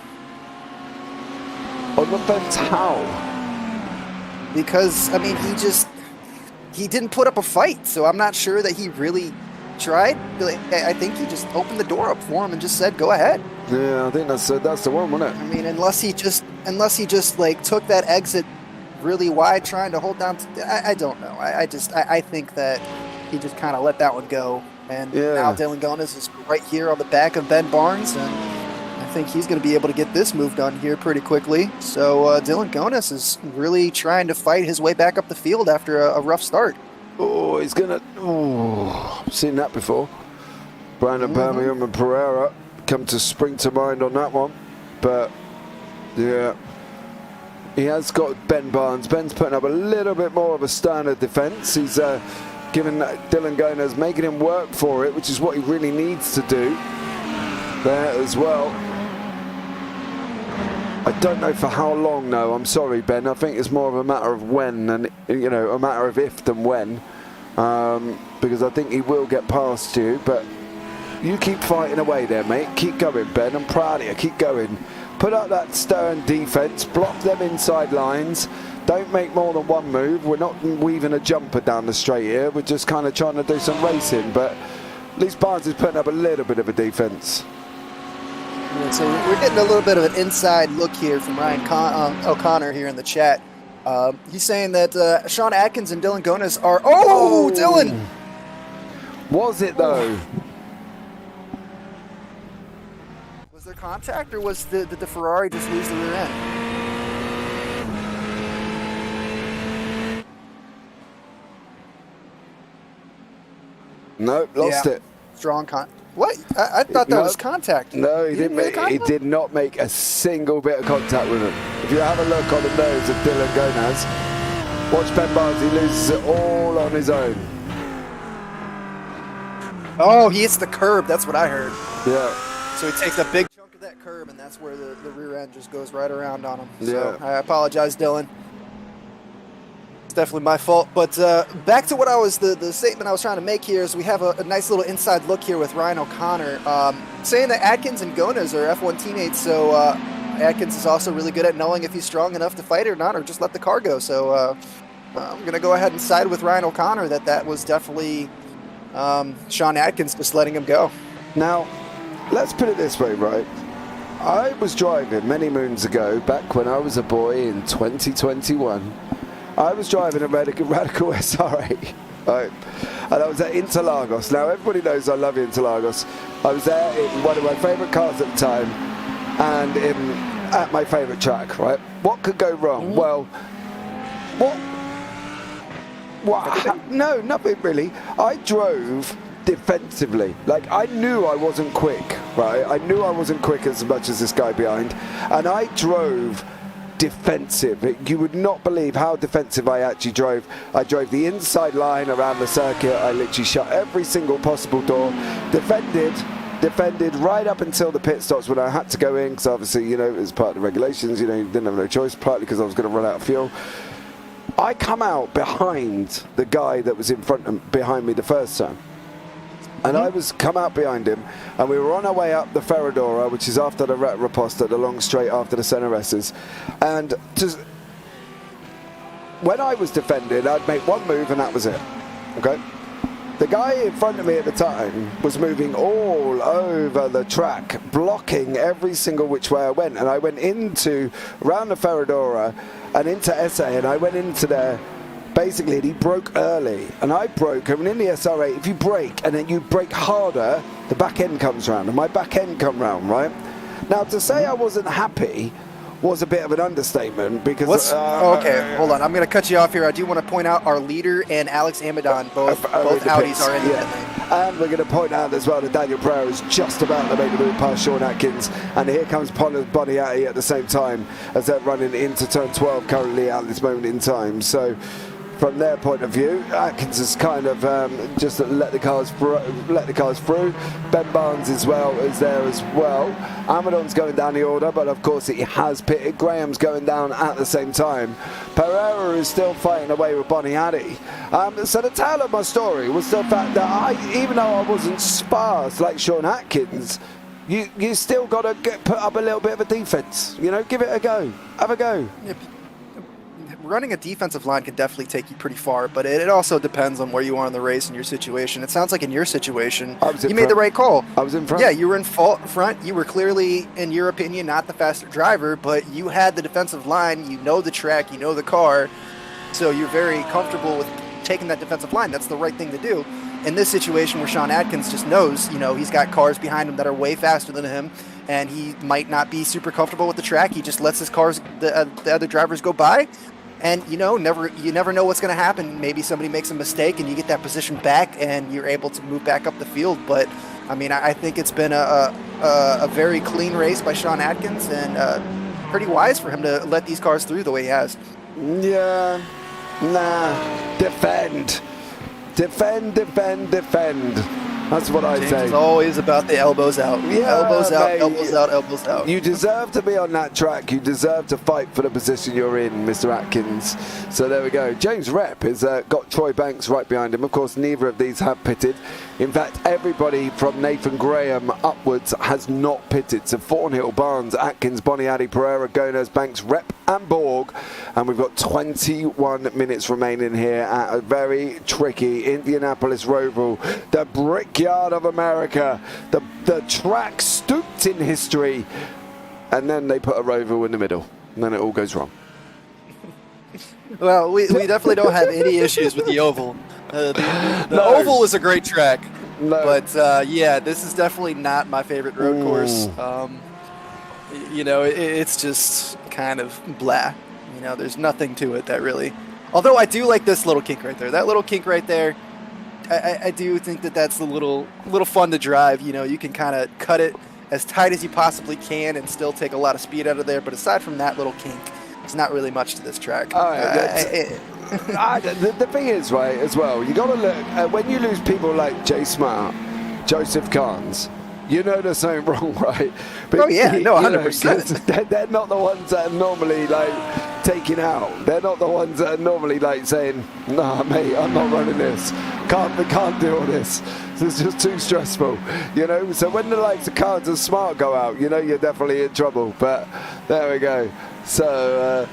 On the fence, how? Because, I mean, he didn't put up a fight, so I'm not sure that he really tried. I think he just opened the door up for him and just said, "Go ahead." Yeah, I think that's the one, wasn't it? I mean, unless he just like took that exit really wide, trying to hold down. I don't know. I think that he just kind of let that one go, and now Dylan Gonas is right here on the back of Ben Barnes, and I think he's going to be able to get this move done here pretty quickly. So Dylan Gonas is really trying to fight his way back up the field after a rough start. Oh, he's gonna. Oh, I've seen that before. Brandon Birmingham and Pereira come to spring to mind on that one, but yeah, he has got Ben Barnes. Ben's putting up a little bit more of a standard defense. He's giving Dylan Gonez, making him work for it, which is what he really needs to do there as well. I don't know for how long, no. I'm sorry, Ben. I think it's more of a matter of when, and a matter of if than when, because I think he will get past you. But you keep fighting away there, mate. Keep going, Ben. I'm proud of you. Keep going. Put up that stern defense. Block them inside lines. Don't make more than one move. We're not weaving a jumper down the straight here. We're just kind of trying to do some racing. But at least Barnes is putting up a little bit of a defense. So we're getting a little bit of an inside look here from Ryan O'Connor here in the chat. He's saying that Sean Atkins and Dylan Gonas are... Oh, Dylan! Was it, though? Was there contact, or did the Ferrari just lose the rear end? Nope, lost it. Strong contact. What? I thought that was contact. No, he didn't make. He did not make a single bit of contact with him. If you have a look on the nose of Dylan Gonaz, watch Ben Barnes. He loses it all on his own. Oh, he hits the curb. That's what I heard. Yeah. So he takes a big chunk of that curb, and that's where the rear end just goes right around on him. So Yeah. I apologize, Dylan. It's definitely my fault. But back to what the statement I was trying to make here is we have a nice little inside look here with Ryan O'Connor saying that Atkins and Gonas are F1 teammates. So Atkins is also really good at knowing if he's strong enough to fight or not, or just let the car go. So I'm going to go ahead and side with Ryan O'Connor that was definitely Sean Atkins just letting him go. Now, let's put it this way, right? I was driving many moons ago, back when I was a boy in 2021. I was driving a Radical SR8, right? And I was at Interlagos. Now, everybody knows I love Interlagos. I was there in one of my favourite cars at the time, and at my favourite track, right? What could go wrong? Well, no, nothing really. I drove defensively. Like, I knew I wasn't quick, right? I knew I wasn't quick as much as this guy behind, and I drove defensive. You would not believe how defensive I actually drove. I drove the inside line around the circuit. I literally shut every single possible door, defended right up until the pit stops when I had to go in, because obviously, you know, it was part of the regulations, you know, you didn't have no choice, partly because I was going to run out of fuel. I come out behind the guy that was behind me the first time. And I was come out behind him, and we were on our way up the Ferradura, which is after the Ret Reposta, the long straight after the Cenaresses. And just when I was defending, I'd make one move and that was it. Okay? The guy in front of me at the time was moving all over the track, blocking every single which way I went. And I went around the Ferradura and into SA, and I went into there. Basically, he broke early, and I broke. I mean, in the SR8, if you brake and then you brake harder, the back end comes round, and my back end come round, right? Now, to say I wasn't happy was a bit of an understatement, because... okay, hold on. I'm going to cut you off here. I do want to point out our leader and Alex Amidon, both Audis are in the pit lane. And we're going to point out as well that Daniel Pereira is just about to make the move past Sean Atkins, and here comes Boniatti at the same time as they're running into turn 12 currently at this moment in time. So... from their point of view, Atkins has kind of just let the cars through. Ben Barnes as well is there as well. Amadon's going down the order, but of course he has pitted. Graham's going down at the same time. Pereira is still fighting away with Boniatti. So the tale of my story was the fact that even though I wasn't sparse like Sean Atkins, you still got to put up a little bit of a defense. You know, give it a go. Have a go. Yep. Running a defensive line can definitely take you pretty far, but it also depends on where you are in the race and your situation. It sounds like in your situation, you made the right call. I was in front. Yeah, you were in front. You were clearly, in your opinion, not the faster driver, but you had the defensive line. You know the track. You know the car. So you're very comfortable with taking that defensive line. That's the right thing to do. In this situation where Sean Atkins just knows, you know, he's got cars behind him that are way faster than him, and he might not be super comfortable with the track. He just lets his cars, the other drivers go by. And, you know, you never know what's going to happen. Maybe somebody makes a mistake and you get that position back and you're able to move back up the field. But, I mean, I think it's been a very clean race by Sean Atkins, and pretty wise for him to let these cars through the way he has. Yeah. Nah. Defend. That's what I say. It's always about the elbows out. Yeah, elbows out, mate. elbows out, elbows out. You deserve to be on that track. You deserve to fight for the position you're in, Mr. Atkins. So there we go. James Rep has got Troy Banks right behind him. Of course, neither of these have pitted. In fact, everybody from Nathan Graham upwards has not pitted. So Thornhill, Barnes, Atkins, Boniatti, Pereira, Gonas, Banks, Rep and Borg. And we've got 21 minutes remaining here at a very tricky Indianapolis Roval, the brickyard of America, the track stooped in history, and then they put a Roval in the middle, and then it all goes wrong. Well, we definitely don't have any issues with the oval. The oval is a great track, but yeah, this is definitely not my favorite road course. You know, it's just kind of blah. You know, there's nothing to it that really. Although I do like this little kink right there. That little kink right there, I do think that's a little fun to drive. You know, you can kind of cut it as tight as you possibly can and still take a lot of speed out of there. But aside from that little kink, there's not really much to this track. All right, the thing is, right, as well, you got to look, when you lose people like Jay Smart, Joseph Carnes, you know there's something wrong, right? But, Oh, yeah, no, you know, 100%. they're not the ones that are normally like taking out. They're not the ones that are normally like saying, "Nah, mate, I'm not running this. Can't do all this. It's just too stressful." You know. So when the likes of Cards and Smart go out, you know you're definitely in trouble. But there we go. So.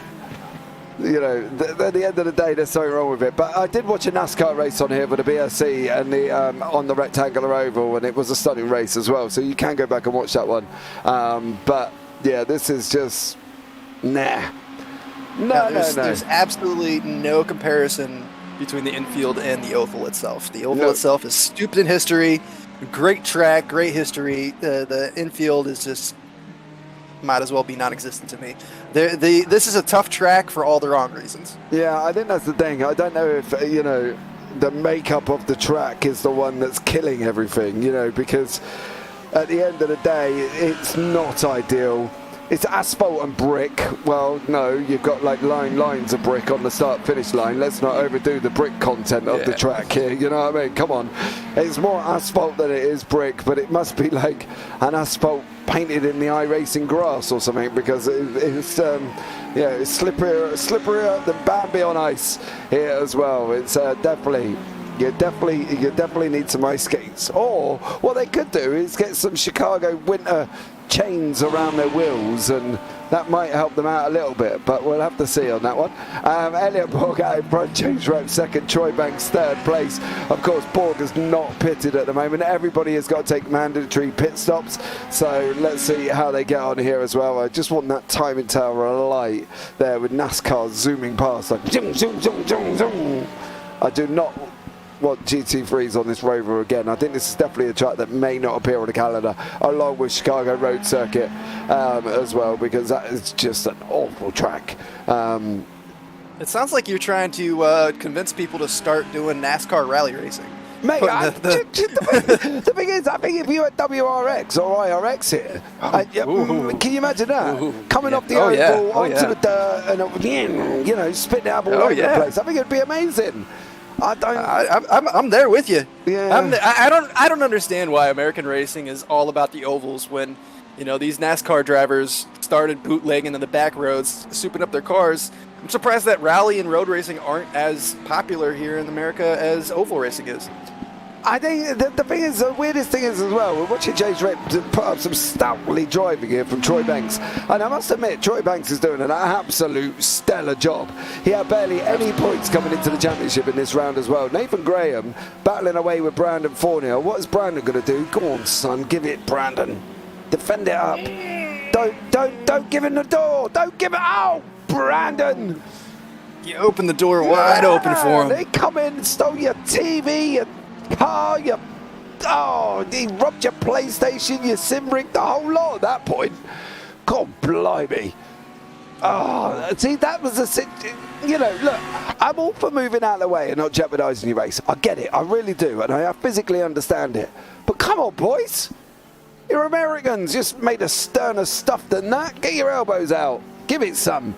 You know, at the end of the day, there's something wrong with it. But I did watch a NASCAR race on here with the BRC and the on the rectangular oval, and it was a stunning race as well. So you can go back and watch that one. But yeah, this is just nah. There's absolutely no comparison between the infield and the oval itself. The oval itself is steeped in history, great track, great history. The infield is just might as well be non-existent to me. This is a tough track for all the wrong reasons. Yeah, I think that's the thing. I don't know if, you know, the makeup of the track is the one that's killing everything, you know, because at the end of the day, it's not ideal. It's asphalt and brick. Well, no, you've got like lines of brick on the start-finish line. Let's not overdo the brick content of the track here. You know what I mean? Come on. It's more asphalt than it is brick, but it must be like an asphalt painted in the iRacing grass or something, because it's it's slipperier than Bambi on ice here as well. It's definitely. You definitely need some ice skates. Or what they could do is get some Chicago winter chains around their wheels, and that might help them out a little bit, but we'll have to see on that one. Elliot Borg out in front, James Rep second, Troy Banks third place. Of course, Borg is not pitted at the moment. Everybody has got to take mandatory pit stops, so let's see how they get on here as well. I just want that timing tower light there with NASCAR zooming past, like zoom, zoom, zoom, zoom, zoom. I do not want GT3s on this Rover again. I think this is definitely a track that may not appear on the calendar, along with Chicago Road Circuit as well, because that is just an awful track. It sounds like you're trying to convince people to start doing NASCAR rally racing. Mate, the thing is, I think if you had WRX or IRX here, can you imagine that? Coming off the oval onto the dirt and, you know, spitting out all over the place. I think it'd be amazing. I'm there with you. Yeah. I don't understand why American racing is all about the ovals when, you know, these NASCAR drivers started bootlegging in the back roads, souping up their cars. I'm surprised that rally and road racing aren't as popular here in America as oval racing is. I think the thing is, the weirdest thing is as well, we're watching James Rep put up some stoutly driving here from Troy Banks. And I must admit, Troy Banks is doing an absolute stellar job. He had barely any points coming into the championship in this round as well. Nathan Graham battling away with Brandon Fournier. What is Brandon going to do? Go on, son, give it, Brandon. Defend it up. Don't give him the door. Don't give it out, Brandon. You open the door wide open for him. They come in, stole your TV, your car, he robbed your PlayStation, your sim rig, the whole lot at that point. God blimey. Oh, see, that was you know, look, I'm all for moving out of the way and not jeopardising your race. I get it, I really do, and I physically understand it. But come on, boys. You're Americans, just made a sterner stuff than that. Get your elbows out. Give it some.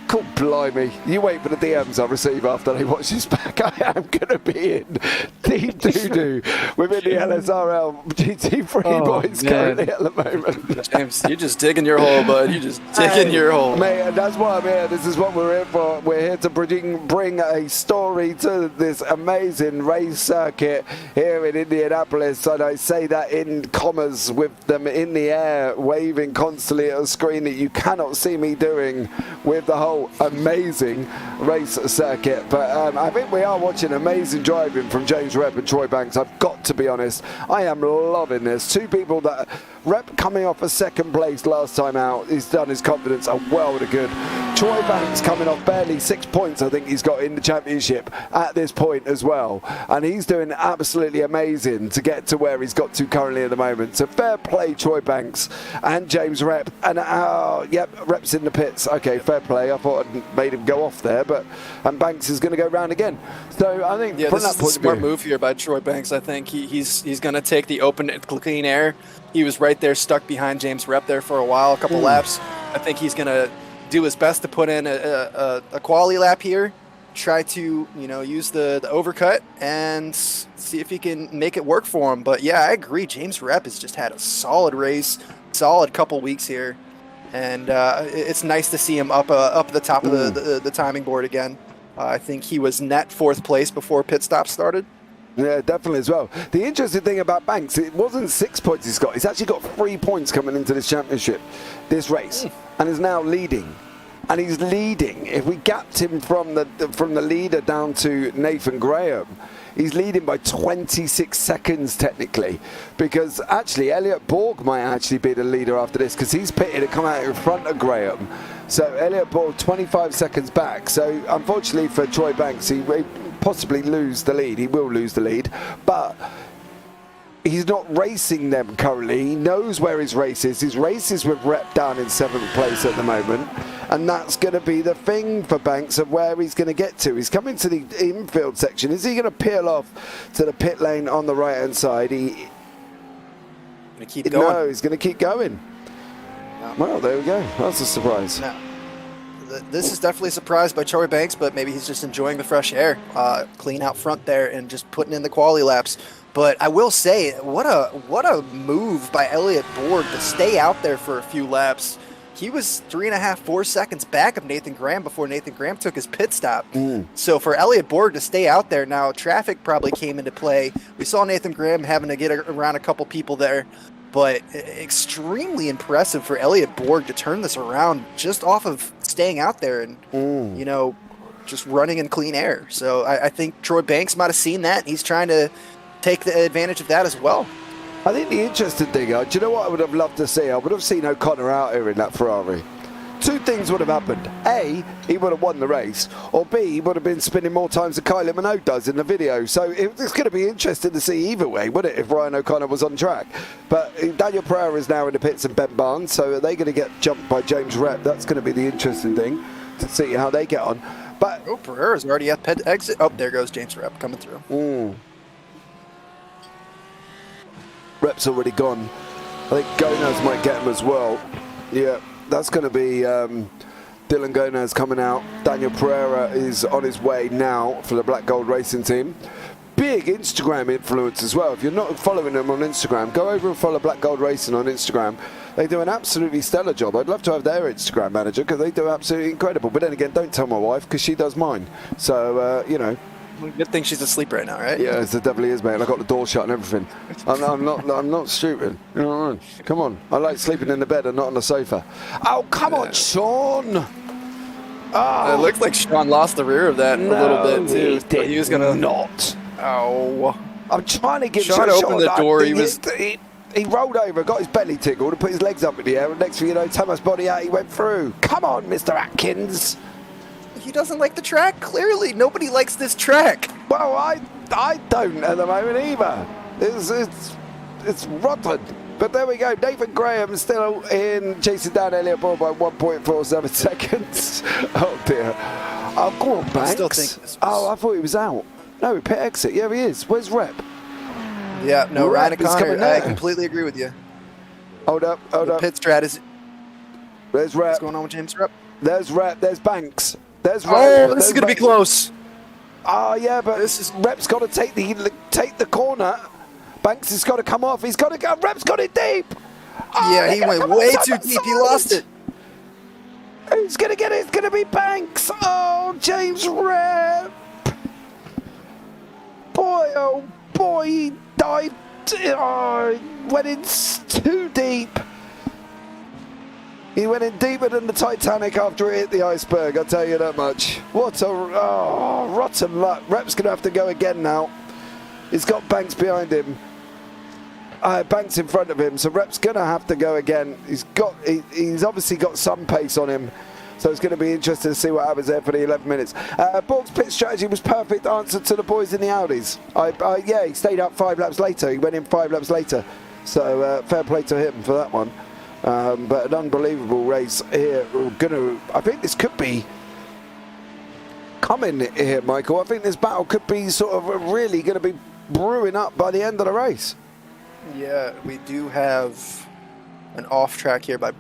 God blimey. You wait for the DMs I receive after they watch this back. I am going to be in deep doo-doo within the LSRL GT3 boys currently at the moment. James, you're just digging your hole, bud. You're just digging your hole. Mate, and that's why I'm here. This is what we're here for. We're here to bring a story to this amazing race circuit here in Indianapolis. And I say that in commas with them in the air, waving constantly at a screen that you cannot see me doing with the whole amazing race circuit. But I think we are watching amazing driving from James Rep and Troy Banks. I've got to be honest, I am loving this. Two people that Rep coming off a second place last time out, he's done his confidence a world of good. Troy Banks coming off barely 6 points, I think he's got in the championship at this point as well, and he's doing absolutely amazing to get to where he's got to currently at the moment. So fair play, Troy Banks and James Rep. And Rep's in the pits. Okay, fair play. I thought I'd made him go off there, and Banks is going to go round again. So I think from that point of view, smart move here by Troy Banks. I think he's going to take the open clean air. He was right there, stuck behind James Rep there for a while, a couple laps. I think he's going to do his best to put in a quality lap here try to, use the overcut and see if he can make it work for him. But yeah, I agree. James Rep has just had a solid race, solid couple weeks here. And it's nice to see him up the top of the timing board again. I think he was net 4th place before pit stop started. Yeah, definitely as well. The interesting thing about Banks, it wasn't 6 points he's got. He's actually got 3 points coming into this championship, this race, and is now leading. And he's leading. If we gapped him from the leader down to Nathan Graham, he's leading by 26 seconds technically, because actually Elliot Borg might actually be the leader after this, because he's pitted to come out in front of Graham. So Elliot Borg 25 seconds back. So unfortunately for Troy Banks, he may possibly lose the lead. He will lose the lead, but he's not racing them currently. He knows where his race is. His race is with Rep down in 7th place at the moment. And that's going to be the thing for Banks of where he's going to get to. He's coming to the infield section. Is he going to peel off to the pit lane on the right-hand side? Gonna keep going. No, he's going to keep going. No. Well, there we go. That's a surprise. No. This is definitely a surprise by Troy Banks, but maybe he's just enjoying the fresh air. Clean out front there and just putting in the quality laps. But I will say, what a move by Elliot Borg to stay out there for a few laps. He was 3.5, 4 seconds back of Nathan Graham before Nathan Graham took his pit stop. So for Elliot Borg to stay out there now, traffic probably came into play. We saw Nathan Graham having to get around a couple people there, but extremely impressive for Elliot Borg to turn this around just off of staying out there and, just running in clean air. So I think Troy Banks might have seen that. And he's trying to take the advantage of that as well. I think the interesting thing, do you know what I would have loved to see? I would have seen O'Connor out here in that Ferrari. 2 things would have happened. A, he would have won the race, or B, he would have been spinning more times than Kylie Minogue does in the video. So it's going to be interesting to see either way, wouldn't it, if Ryan O'Connor was on track? But Daniel Pereira is now in the pits and Ben Barnes, so are they going to get jumped by James Rep? That's going to be the interesting thing to see how they get on. But Pereira's already at pit exit. Oh, there goes James Rep coming through. Rep's already gone. I think Gonaz might get him as well. Yeah, that's going to be Dylan Gonaz coming out. Daniel Pereira is on his way now for the Black Gold Racing team. Big Instagram influence as well. If you're not following them on Instagram, go over and follow Black Gold Racing on Instagram. They do an absolutely stellar job. I'd love to have their Instagram manager because they do absolutely incredible. But then again, don't tell my wife because she does mine. So, Good thing she's asleep right now, right? Yeah, it definitely is, mate. I got the door shut and everything. I'm not stupid. You know what I mean? Come on. I like sleeping in the bed and not on the sofa. Oh, come on, Sean. It looked like Sean lost the rear of that a little bit too. But he was gonna not. Oh. I'm trying to get Sean opened the door. He rolled over, got his belly tickled, and put his legs up in the air. And next thing you know, Thomas body out. He went through. Come on, Mr. Atkins. He doesn't like the track. Clearly, nobody likes this track. Well, I don't at the moment either. It's rotten. But there we go. Nathan Graham still in, chasing down Elliot Borg by 1.47 seconds. Oh dear. Oh, go on, Banks. I still think this was... Oh, I thought he was out. No, pit exit. Yeah, he is. Where's Rep? Yeah, no, Ryan Rep is O'Connor. coming I there. completely agree with you. Hold up. Pit strat is. There's Rep. What's going on with James Rep? There's Rep. There's Banks. There's Rep. Oh, this is going to be close. Oh, yeah, but Rep's got to take the corner. Banks has got to come off. He's got to go. Rep's got it deep. Oh, Yeah, he went way too deep. He lost it. Who's going to get it? It's going to be Banks. Oh, James Rep. Boy, oh boy, he died. Oh, he went in too deep. He went in deeper than the Titanic after it hit the iceberg, I'll tell you that much. What a rotten luck. Rep's going to have to go again now. He's got Banks behind him. Banks in front of him, so Rep's going to have to go again. He's obviously got some pace on him, so it's going to be interesting to see what happens there for the 11 minutes. Borg's pit strategy was perfect answer to the boys in the Audis. Yeah, he stayed up 5 laps later. He went in 5 laps later, so fair play to him for that one. But an unbelievable race here. I think this could be coming here, Michael. I think this battle could be sort of really going to be brewing up by the end of the race. Yeah, we do have an off track here by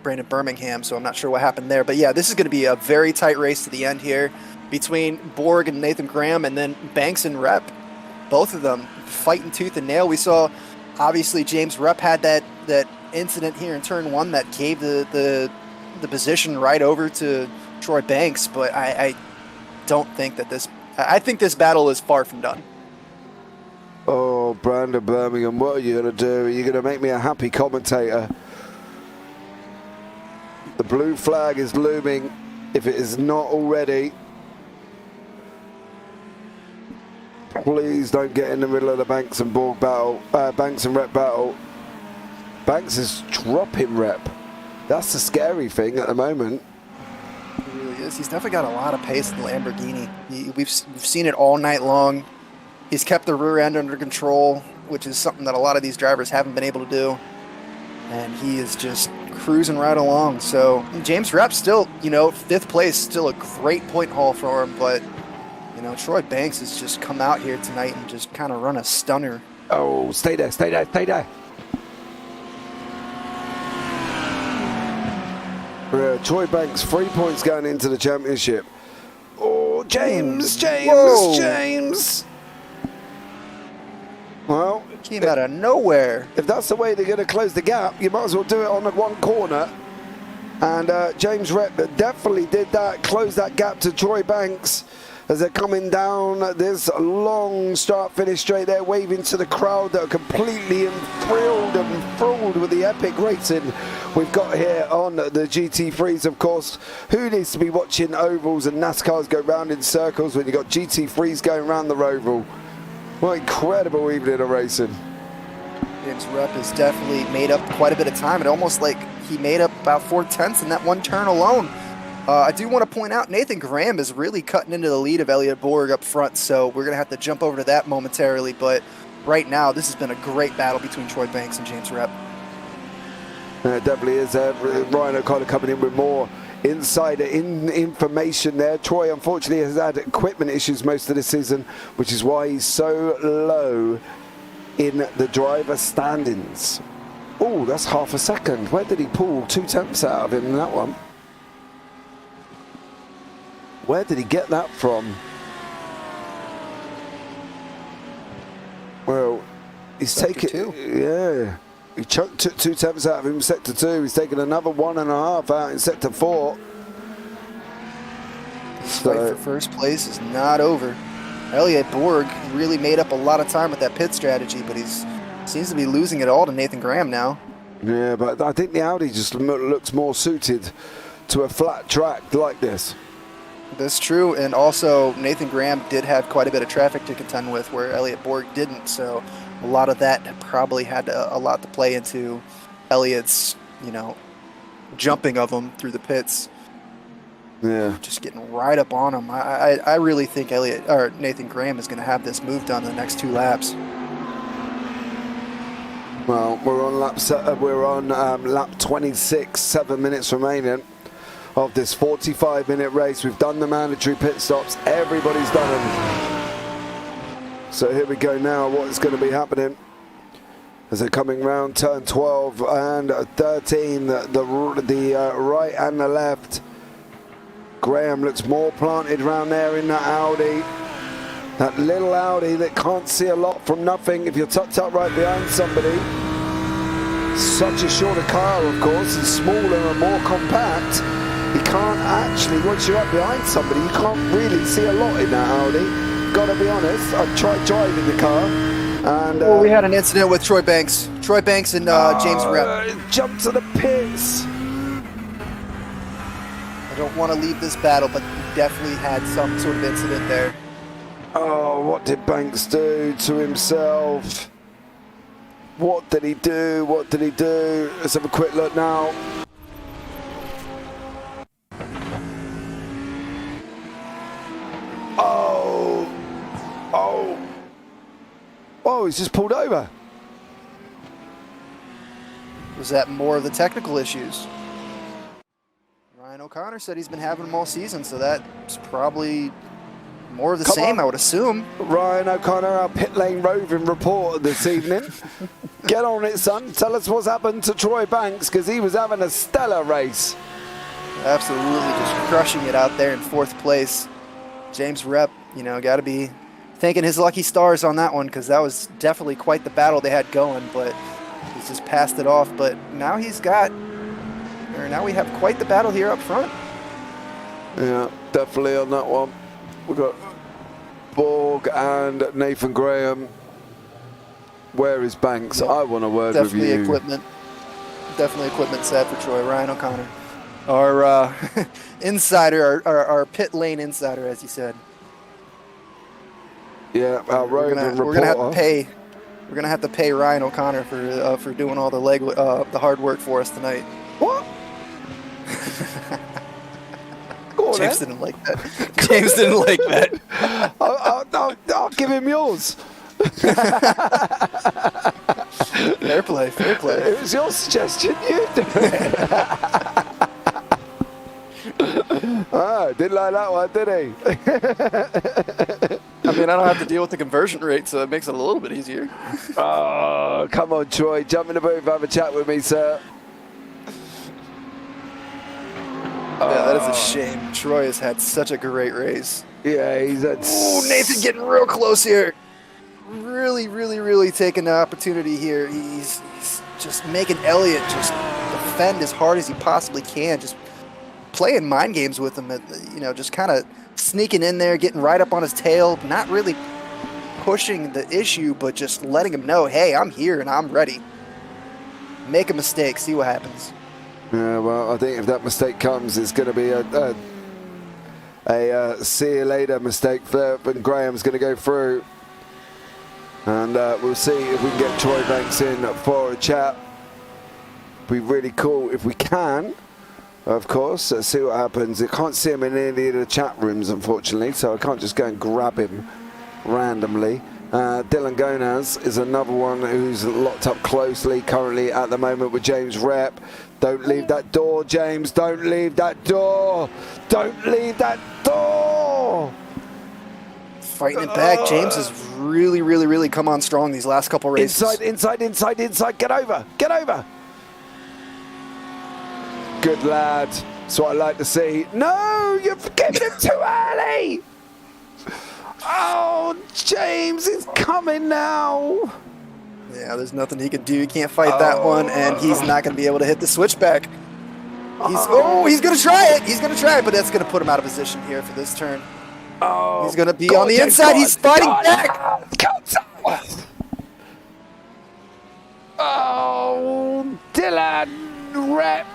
Brandon Birmingham, so I'm not sure what happened there. But yeah, this is going to be a very tight race to the end here. between Borg and Nathan Graham, and then Banks and Rep. Both of them fighting tooth and nail. We saw, obviously, James Rep had that incident here in turn 1 that gave the position right over to Troy Banks, but I don't think that I think this battle is far from done. Oh, Brandon Birmingham, what are you going to do? Are you going to make me a happy commentator? The blue flag is looming, if it is not already. Please don't get in the middle of the Banks and Borg battle, Banks and Rep battle. Banks is dropping Rep. That's the scary thing at the moment. He really is. He's definitely got a lot of pace in the Lamborghini. We've seen it all night long. He's kept the rear end under control, which is something that a lot of these drivers haven't been able to do. And he is just cruising right along. So James Rep still, 5th place, still a great point haul for him. But, Troy Banks has just come out here tonight and just kind of run a stunner. Oh, stay there, stay there, stay there. Troy Banks, 3 points going into the championship. Oh, James. Well, came out of nowhere. If that's the way they're going to close the gap, you might as well do it on the one corner. And James Rep definitely did that, close that gap to Troy Banks as they're coming down this long start-finish straight there, waving to the crowd that are completely enthralled and enthralled with the epic racing we've got here on the GT3s, of course. Who needs to be watching ovals and NASCARs go round in circles when you've got GT3s going around the Roval? What incredible evening of racing. James Rep has definitely made up quite a bit of time. It almost like he made up about 4/10 in that one turn alone. I do want to point out Nathan Graham is really cutting into the lead of Elliot Borg up front, so we're going to have to jump over to that momentarily. But right now, this has been a great battle between Troy Banks and James Rep. It definitely is. Ryan O'Connor coming in with more insider information there. Troy, unfortunately, has had equipment issues most of the season, which is why he's so low in the driver standings. Oh, that's half a second. Where did he pull 2 tenths out of him in that one? Where did he get that from? Well, he's taken, yeah. He took 2 tenths out of him in sector 2. He's taken another 1.5 out in sector 4. This fight for first place is not over. Elliot Borg really made up a lot of time with that pit strategy, but he's seems to be losing it all to Nathan Graham now. Yeah, but I think the Audi just looks more suited to a flat track like this. That's true, and also Nathan Graham did have quite a bit of traffic to contend with where Elliot Borg didn't, so a lot of that probably had a lot to play into Elliot's, jumping of him through the pits. Yeah. Just getting right up on him. I really think Nathan Graham is going to have this move done in the next 2 laps. Well, we're on lap 26, 7 minutes remaining of this 45-minute race. We've done the mandatory pit stops. Everybody's done them. So here we go now. What is going to be happening as they're coming round turn 12 and 13, the right and the left. Graham looks more planted around there in that Audi. That little Audi that can't see a lot from nothing if you're tucked up right behind somebody. Such a shorter car, of course, and smaller and more compact. You can't actually, once you're up behind somebody, you can't really see a lot in that Audi. Gotta be honest, I've tried driving the car. And we had an incident with Troy Banks. Troy Banks and James Rep. Jumped to the pits. I don't want to leave this battle, but he definitely had some sort of incident there. Oh, what did Banks do to himself? What did he do? What did he do? Let's have a quick look now. Oh, he's just pulled over. Was that more of the technical issues? Ryan O'Connor said he's been having them all season, so that's probably more of the same, I would assume. Ryan O'Connor, our pit lane roving reporter this evening. Get on it, son. Tell us what's happened to Troy Banks, because he was having a stellar race. Absolutely just crushing it out there in 4th place. James Rep, you know, got to be thanking his lucky stars on that one, because that was definitely quite the battle they had going, but he's just passed it off. But now now we have quite the battle here up front. Yeah, definitely on that one. We've got Borg and Nathan Graham. Where is Banks? Yeah. I want a word Definitely with you. Definitely equipment set for Troy. Ryan O'Connor, our insider, our pit lane insider, as you said. Yeah, our road reporter. We're gonna have to pay Ryan O'Connor for doing all the hard work for us tonight. What? Go on, James then. didn't like that. James didn't like that. I'll give him yours. Fair play, fair play. It was your suggestion. You do it. Didn't like that one, did he? I mean, I don't have to deal with the conversion rate, so it makes it a little bit easier. Oh, come on, Troy. Jump in the booth, have a chat with me, sir. Yeah, that is a shame. Troy has had such a great race. Yeah, he's had... Ooh, Nathan getting real close here. Really taking the opportunity here. He's just making Elliott just defend as hard as he possibly can. Just playing mind games with him. You know, just kind of sneaking in there, getting right up on his tail. Not really pushing the issue, but just letting him know, hey, I'm here and I'm ready. Make a mistake, see what happens. Yeah, well, I think if that mistake comes, it's going to be a see you later mistake flip, and Graham's going to go through. And we'll see if we can get Troy Banks in for a chat. Be really cool if we can, of course. Let's see what happens. I can't see him in any of the chat rooms, unfortunately, so I can't just go and grab him randomly. Dylan Gonaz is another one who's locked up closely currently at the moment with James Rep. Don't leave that door, James. Don't leave that door. Don't leave that door. Fighting it back. James has really come on strong these last couple races. Inside. Get over. Good lad. That's what I like to see. No, you're giving him too early. Oh, James is coming now. Yeah, there's nothing he can do. He can't fight that one, and he's not going to be able to hit the switchback. He's going to try it. He's going to try it, but that's going to put him out of position here for this turn. Oh, he's going to be on the inside. He's fighting back. Oh, Dylan Rep.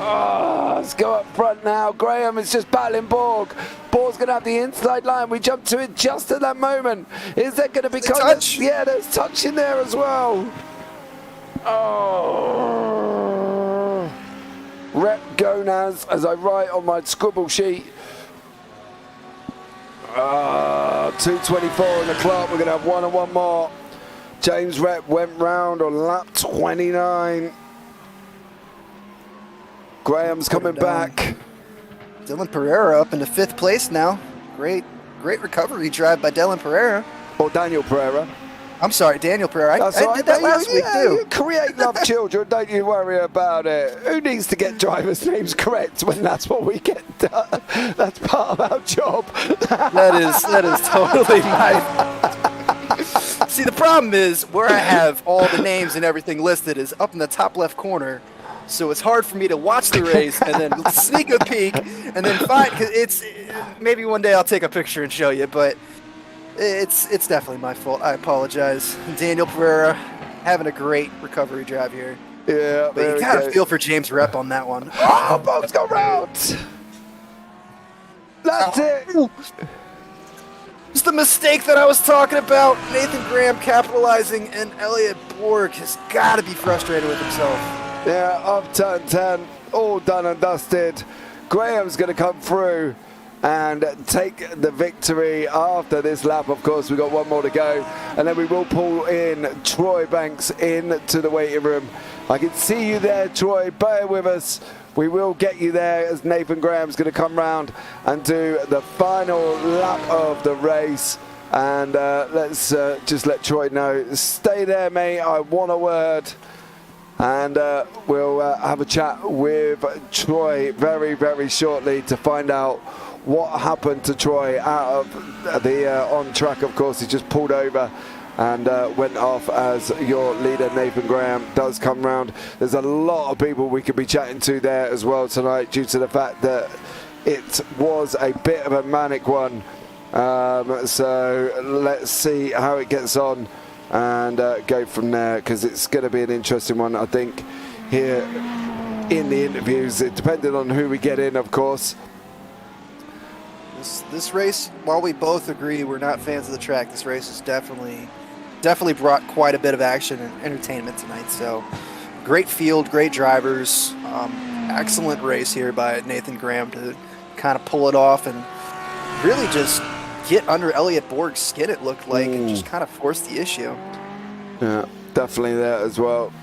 Oh, let's go up front now. Graham is just battling Borg. Borg's going to have the inside line. We jump to it just at that moment. Is there going to be touch? Yeah, there's touch in there as well. Oh. Rep Gonaz, as I write on my scribble sheet. 2:24 on the clock. We're going to have one and one more. James Rep went round on lap 29. Graham's coming back. Dylan Pereira up into 5th place now. Great recovery drive by Dylan Pereira. Or Daniel Pereira. I'm sorry, Daniel Pereira. I did that last week too. You create love children, don't you worry about it. Who needs to get drivers' names correct when that's what we get done? That's part of our job. That is totally my... See, the problem is where I have all the names and everything listed is up in the top left corner. So it's hard for me to watch the race and then sneak a peek and then find, cause it's, maybe one day I'll take a picture and show you, but it's definitely my fault. I apologize. Daniel Pereira having a great recovery drive here. Yeah, but you gotta feel for James Rep on that one. Oh, Bob's got round. That's it. It's the mistake that I was talking about. Nathan Graham capitalizing, and Elliott Borg has got to be frustrated with himself. Yeah, up turn 10, all done and dusted. Graham's going to come through and take the victory after this lap. Of course, we've got one more to go, and then we will pull in Troy Banks into the waiting room. I can see you there, Troy. Bear with us. We will get you there as Nathan Graham's going to come round and do the final lap of the race. And let's just let Troy know. Stay there, mate. I want a word. And we'll have a chat with Troy very shortly to find out what happened to Troy out of the on track. Of course, he just pulled over and went off as your leader Nathan Graham does come round. There's a lot of people we could be chatting to there as well tonight due to the fact that it was a bit of a manic one. So let's see how it gets on and go from there, because it's going to be an interesting one, I think, here in the interviews, depending on who we get in, of course. This race, while we both agree we're not fans of the track, this race has definitely brought quite a bit of action and entertainment tonight. So great field, great drivers, excellent race here by Nathan Graham to kind of pull it off and really just get under Elliot Borg's skin, it looked like, and just kind of force the issue. Yeah, definitely there as well.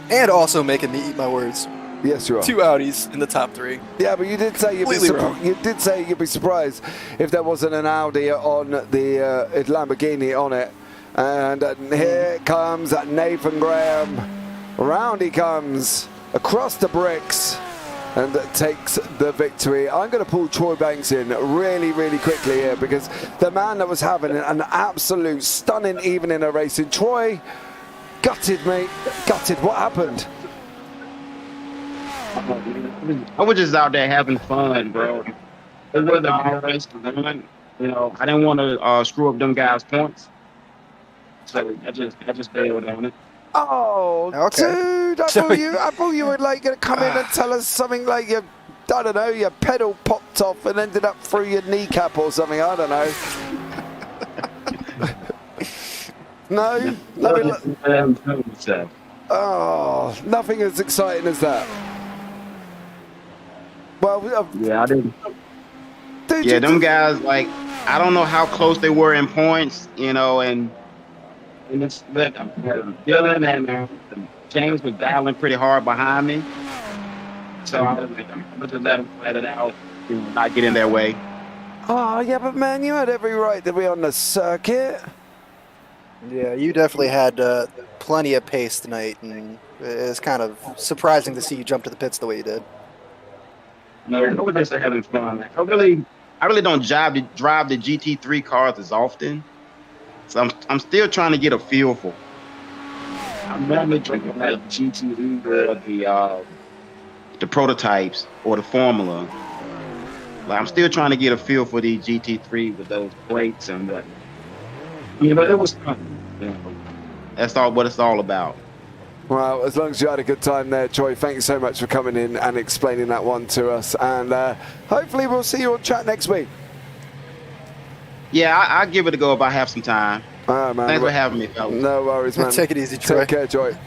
And also making me eat my words. Yes, you are. 2 Audis in the top 3. Yeah, but you did say you'd be surprised if there wasn't an Audi on the Lamborghini on it. And here comes Nathan Graham. Round he comes across the bricks and takes the victory. I'm going to pull Troy Banks in really, really quickly here, because the man that was having an absolute stunning evening of racing. Troy, gutted, mate. Gutted. What happened? I was just out there having fun, bro. It wasn't all race to win. You know, I didn't want to screw up them guys' points, so I just bailed on it. Oh, okay. dude! I thought you were like going to come in and tell us something like your pedal popped off and ended up through your kneecap or something. I don't know. No. Oh, nothing as exciting as that. Well, yeah, I didn't. Yeah, them guys, like, I don't know how close they were in points, you know, and it's Dylan and James was battling pretty hard behind me. So I was like, I'm going to let them let it out, you know, not get in their way. Oh, yeah, but man, you had every right to be on the circuit. Yeah, you definitely had plenty of pace tonight, and it's kind of surprising to see you jump to the pits the way you did. No, I was just having fun. I really don't drive the GT3 cars as often, so I'm still trying to get a feel for. I'm normally drinking like GT3 or the prototypes or the Formula. Like, I'm still trying to get a feel for the GT3 with those plates and that. Yeah, but it was fun. You know, that's all what it's all about. Well, as long as you had a good time there, Troy, thank you so much for coming in and explaining that one to us. And hopefully we'll see you on chat next week. Yeah, I'll give it a go if I have some time. All right, man. Thanks for having me, fellas. No worries, man. Take it easy, Troy. Take care, Troy.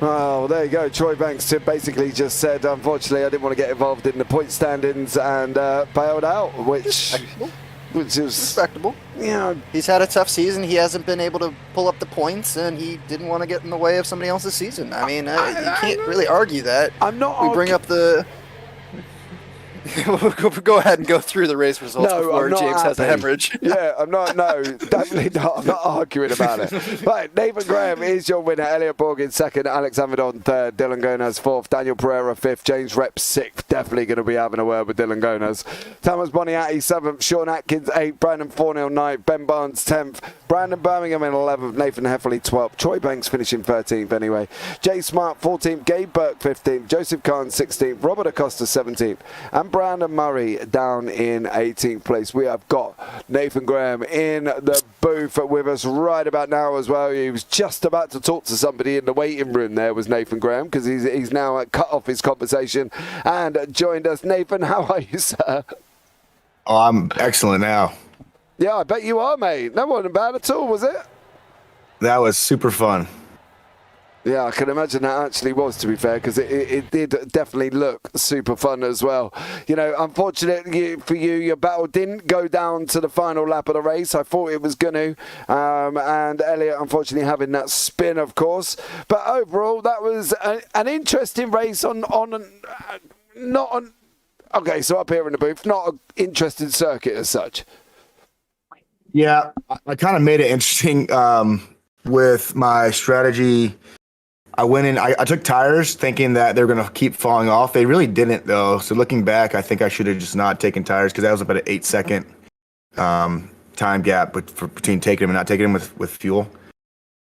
Oh, well, there you go. Troy Banks basically just said, unfortunately, I didn't want to get involved in the point standings and bailed out, which is respectable. Yeah, he's had a tough season. He hasn't been able to pull up the points, and he didn't want to get in the way of somebody else's season. I mean, you can't really argue that. I'm not. We bring up the. Go ahead and go through the race results before James has a hemorrhage. Yeah, I'm not. No, definitely not. I'm not arguing about it. Right, Nathan Graham is your winner. Elliot Borg in second. Alex Avedon third. Dylan Gonaz fourth. Daniel Pereira fifth. James Rep sixth. Definitely going to be having a word with Dylan Gonaz. Thomas Boniatti seventh. Sean Atkins eighth. Brandon Fornell ninth. Ben Barnes 10th. Brandon Birmingham in 11th. Nathan Heffley 12th. Troy Banks finishing 13th anyway. Jay Smart 14th. Gabe Burke 15th. Joseph Kahn 16th. Robert Acosta 17th. And Brandon Murray down in 18th place. We have got Nathan Graham in the booth with us right about now as well. He was just about to talk to somebody in the waiting room. There was Nathan Graham, because he's now cut off his conversation and joined us. Nathan, how are you, sir? Oh, I'm excellent now. Yeah, I bet you are, mate. That wasn't bad at all, was it? That was super fun. Yeah, I can imagine that actually was, to be fair, because it did definitely look super fun as well. You know, unfortunately for you, your battle didn't go down to the final lap of the race. I thought it was going to. And Elliot, unfortunately, having that spin, of course. But overall, that was an interesting race okay, so up here in the booth, not an interesting circuit as such. Yeah, I kind of made it interesting with my strategy I went in. I took tires thinking that they're gonna keep falling off. They really didn't though. So looking back, I think I should have just not taken tires because that was about an 8-second time gap between taking them and not taking them with fuel.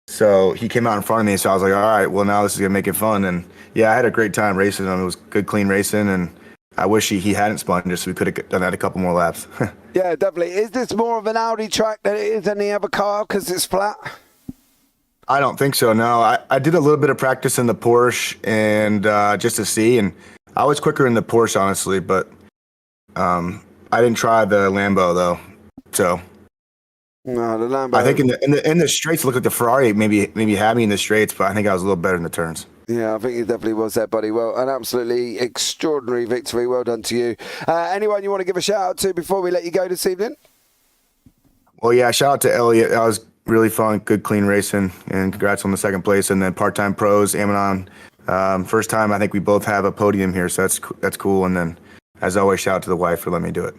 So he came out in front of me, so I was like, all right, well now this is gonna make it fun. And yeah, I had a great time racing him. It was good, clean racing, and I wish he hadn't spun just so we could have done that a couple more laps. Yeah, definitely. Is this more of an Audi track than it is any other car because it's flat? I don't think so, no. I did a little bit of practice in the Porsche and just to see, and I was quicker in the Porsche, honestly, but I didn't try the Lambo, though. So No, the Lambo. I think in the straights, it looked like the Ferrari maybe had me in the straights, but I think I was a little better in the turns. Yeah, I think it definitely was there, buddy. Well, an absolutely extraordinary victory. Well done to you. Anyone you want to give a shout out to before we let you go this evening? Well, yeah, shout out to Elliot. That was really fun, good, clean racing, and congrats on the second place. And then part-time pros, Amanon. First time I think we both have a podium here, so that's cool. And then, as always, shout out to the wife for letting me do it.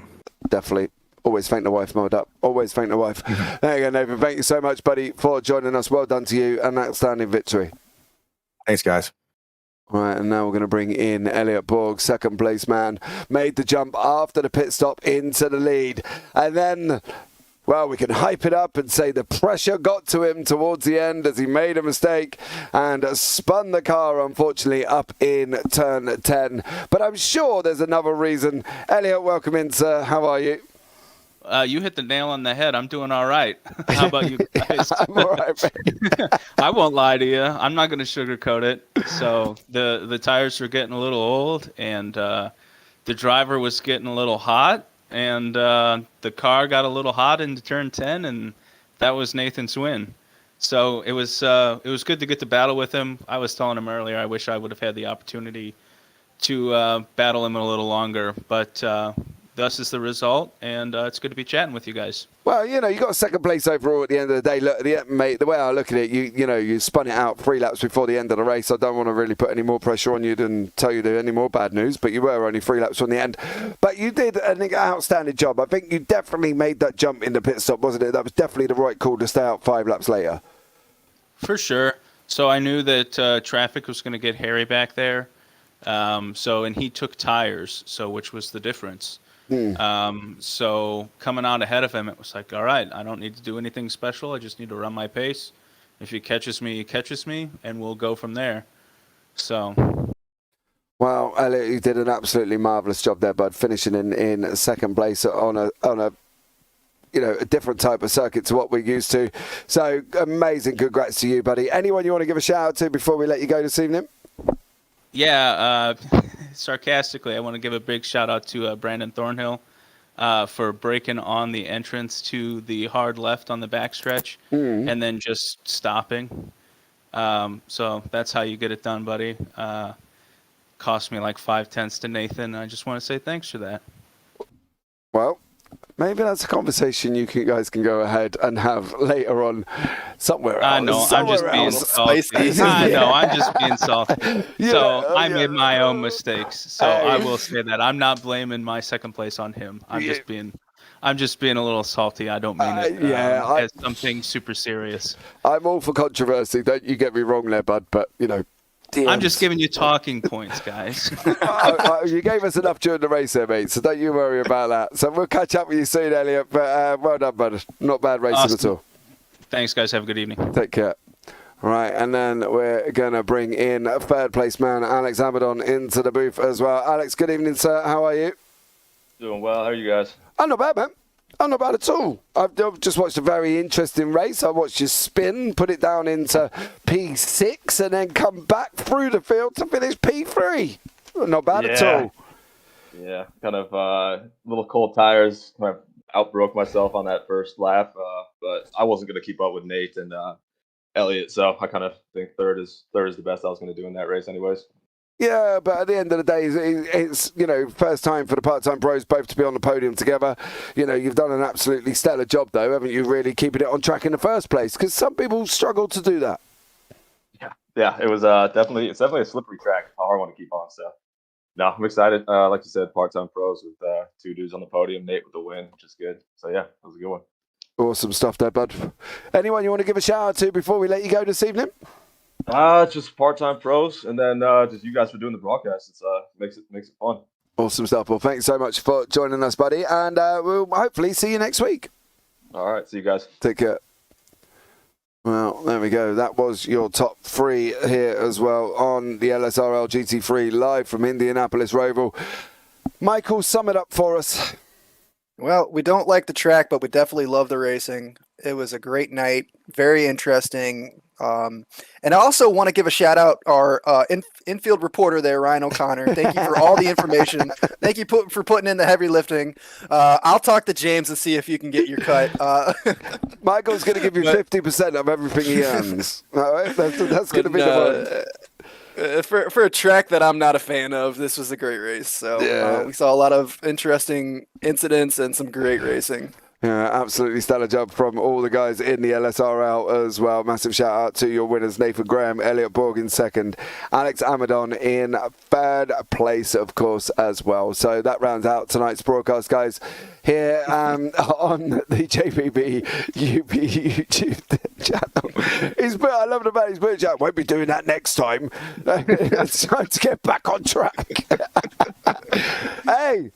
Definitely. Always thank the wife, Mod Up. Always thank the wife. There you go, Nathan. Thank you so much, buddy, for joining us. Well done to you. An outstanding victory. Thanks, guys. All right, and now we're going to bring in Elliot Borg, second place man. Made the jump after the pit stop into the lead. And then, well, we can hype it up and say the pressure got to him towards the end as he made a mistake and spun the car, unfortunately, up in turn 10. But I'm sure there's another reason. Elliot, welcome in, sir. How are you? You hit the nail on the head. I'm doing all right. How about you guys? I'm all right, mate. I won't lie to you. I'm not going to sugarcoat it. So the tires were getting a little old, and the driver was getting a little hot, and the car got a little hot into turn 10, and that was Nathan's win. So it was good to get to battle with him. I was telling him earlier I wish I would have had the opportunity to battle him a little longer, but thus is the result, and it's good to be chatting with you guys. Well, you know, you got a second place overall at the end of the day. Look, mate, the way I look at it, you spun it out 3 laps before the end of the race. I don't want to really put any more pressure on you than tell you any more bad news, but you were only 3 laps from the end. But you did an outstanding job. I think you definitely made that jump in the pit stop, wasn't it? That was definitely the right call to stay out 5 laps later. For sure. So I knew that traffic was going to get hairy back there. And he took tires, which was the difference. So coming out ahead of him, it was like, all right, I don't need to do anything special. I just need to run my pace. If he catches me, he catches me, and we'll go from there. So. Well, Elliot, you did an absolutely marvellous job there, bud, finishing in second place on a different type of circuit to what we're used to. So amazing. Congrats to you, buddy. Anyone you want to give a shout out to before we let you go this evening? Yeah, sarcastically, I want to give a big shout out to Brandon Thornhill for breaking on the entrance to the hard left on the backstretch and then just stopping. So that's how you get it done, buddy. Cost me like 5/10 to Nathan. I just want to say thanks for that. Well, maybe that's a conversation you guys can go ahead and have later on somewhere else. I know, I'm just being salty. I know, I'm just being salty. I made my own mistakes. So I will say that. I'm not blaming my second place on him. I'm just being a little salty. I don't mean it as something super serious. I'm all for controversy. Don't you get me wrong there, bud. But, DMs. I'm just giving you talking points, guys. You gave us enough during the race there, mate, so don't you worry about that. So we'll catch up with you soon, Elliot, but well done, bud. Not bad racing at all. Thanks, guys. Have a good evening. Take care. All right, and then we're going to bring in third place man Alex Abaddon into the booth as well. Alex, good evening, sir. How are you? Doing well. How are you guys? I'm not bad, man. I'm not bad at all. I've just watched a very interesting race. I watched you spin, put it down into P6, and then come back through the field to finish P3. Not bad at all. Yeah, kind of little cold tires. Kind of outbroke myself on that first lap, but I wasn't going to keep up with Nate and Elliot, so I kind of think third is the best I was going to do in that race, anyways. Yeah, but at the end of the day, it's first time for the part-time pros both to be on the podium together. You've done an absolutely stellar job, though, haven't you? Really keeping it on track in the first place, because some people struggle to do that. Yeah, it was definitely a slippery track. A hard one to keep on. So, no, I'm excited. Like you said, part-time pros with 2 dudes on the podium. Nate with the win, which is good. So yeah, that was a good one. Awesome stuff there, bud. Anyone you want to give a shout out to before we let you go this evening? Just part-time pros, and then just you guys for doing the broadcast. It's makes it fun. Awesome stuff. Well, thanks so much for joining us, buddy, and we'll hopefully see you next week. All right, see you guys. Take care. Well, there we go. That was your top 3 here as well on the LSRL GT3 live from Indianapolis Roval. Michael, sum it up for us. Well, we don't like the track, but we definitely love the racing. It was a great night, very interesting. And I also want to give a shout out our infield reporter there, Ryan O'Connor. Thank you for all the information. Thank you for putting in the heavy lifting. I'll talk to James and see if you can get your cut. Michael's going to give you 50% of everything he earns. All right? That's going to be the one. For a track that I'm not a fan of, this was a great race. So we saw a lot of interesting incidents and some great racing. Yeah, absolutely stellar job from all the guys in the LSRL as well. Massive shout out to your winners, Nathan Graham, Elliot Borg in second, Alex Amadon in third place, of course, as well. So that rounds out tonight's broadcast, guys, here on the JPB UP YouTube channel. I love it about his boot chat. Won't be doing that next time. It's time to get back on track. Hey,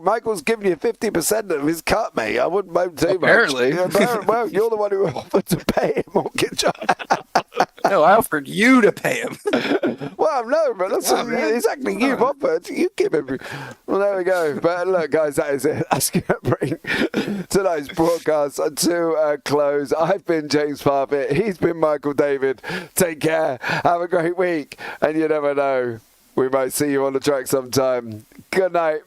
Michael's giving you 50% of his cut, mate. I wouldn't moan too Apparently. much. Well, you're the one who offered to pay him mortgage. No, I offered you to pay him. Well, no, but that's exactly you've offered. You give him. Well, there we go. But look, guys, that is it. That's going to bring tonight's broadcast to a close. I've been James Parfitt. He's been Michael David. Take care. Have a great week. And you never know, we might see you on the track sometime. Good night.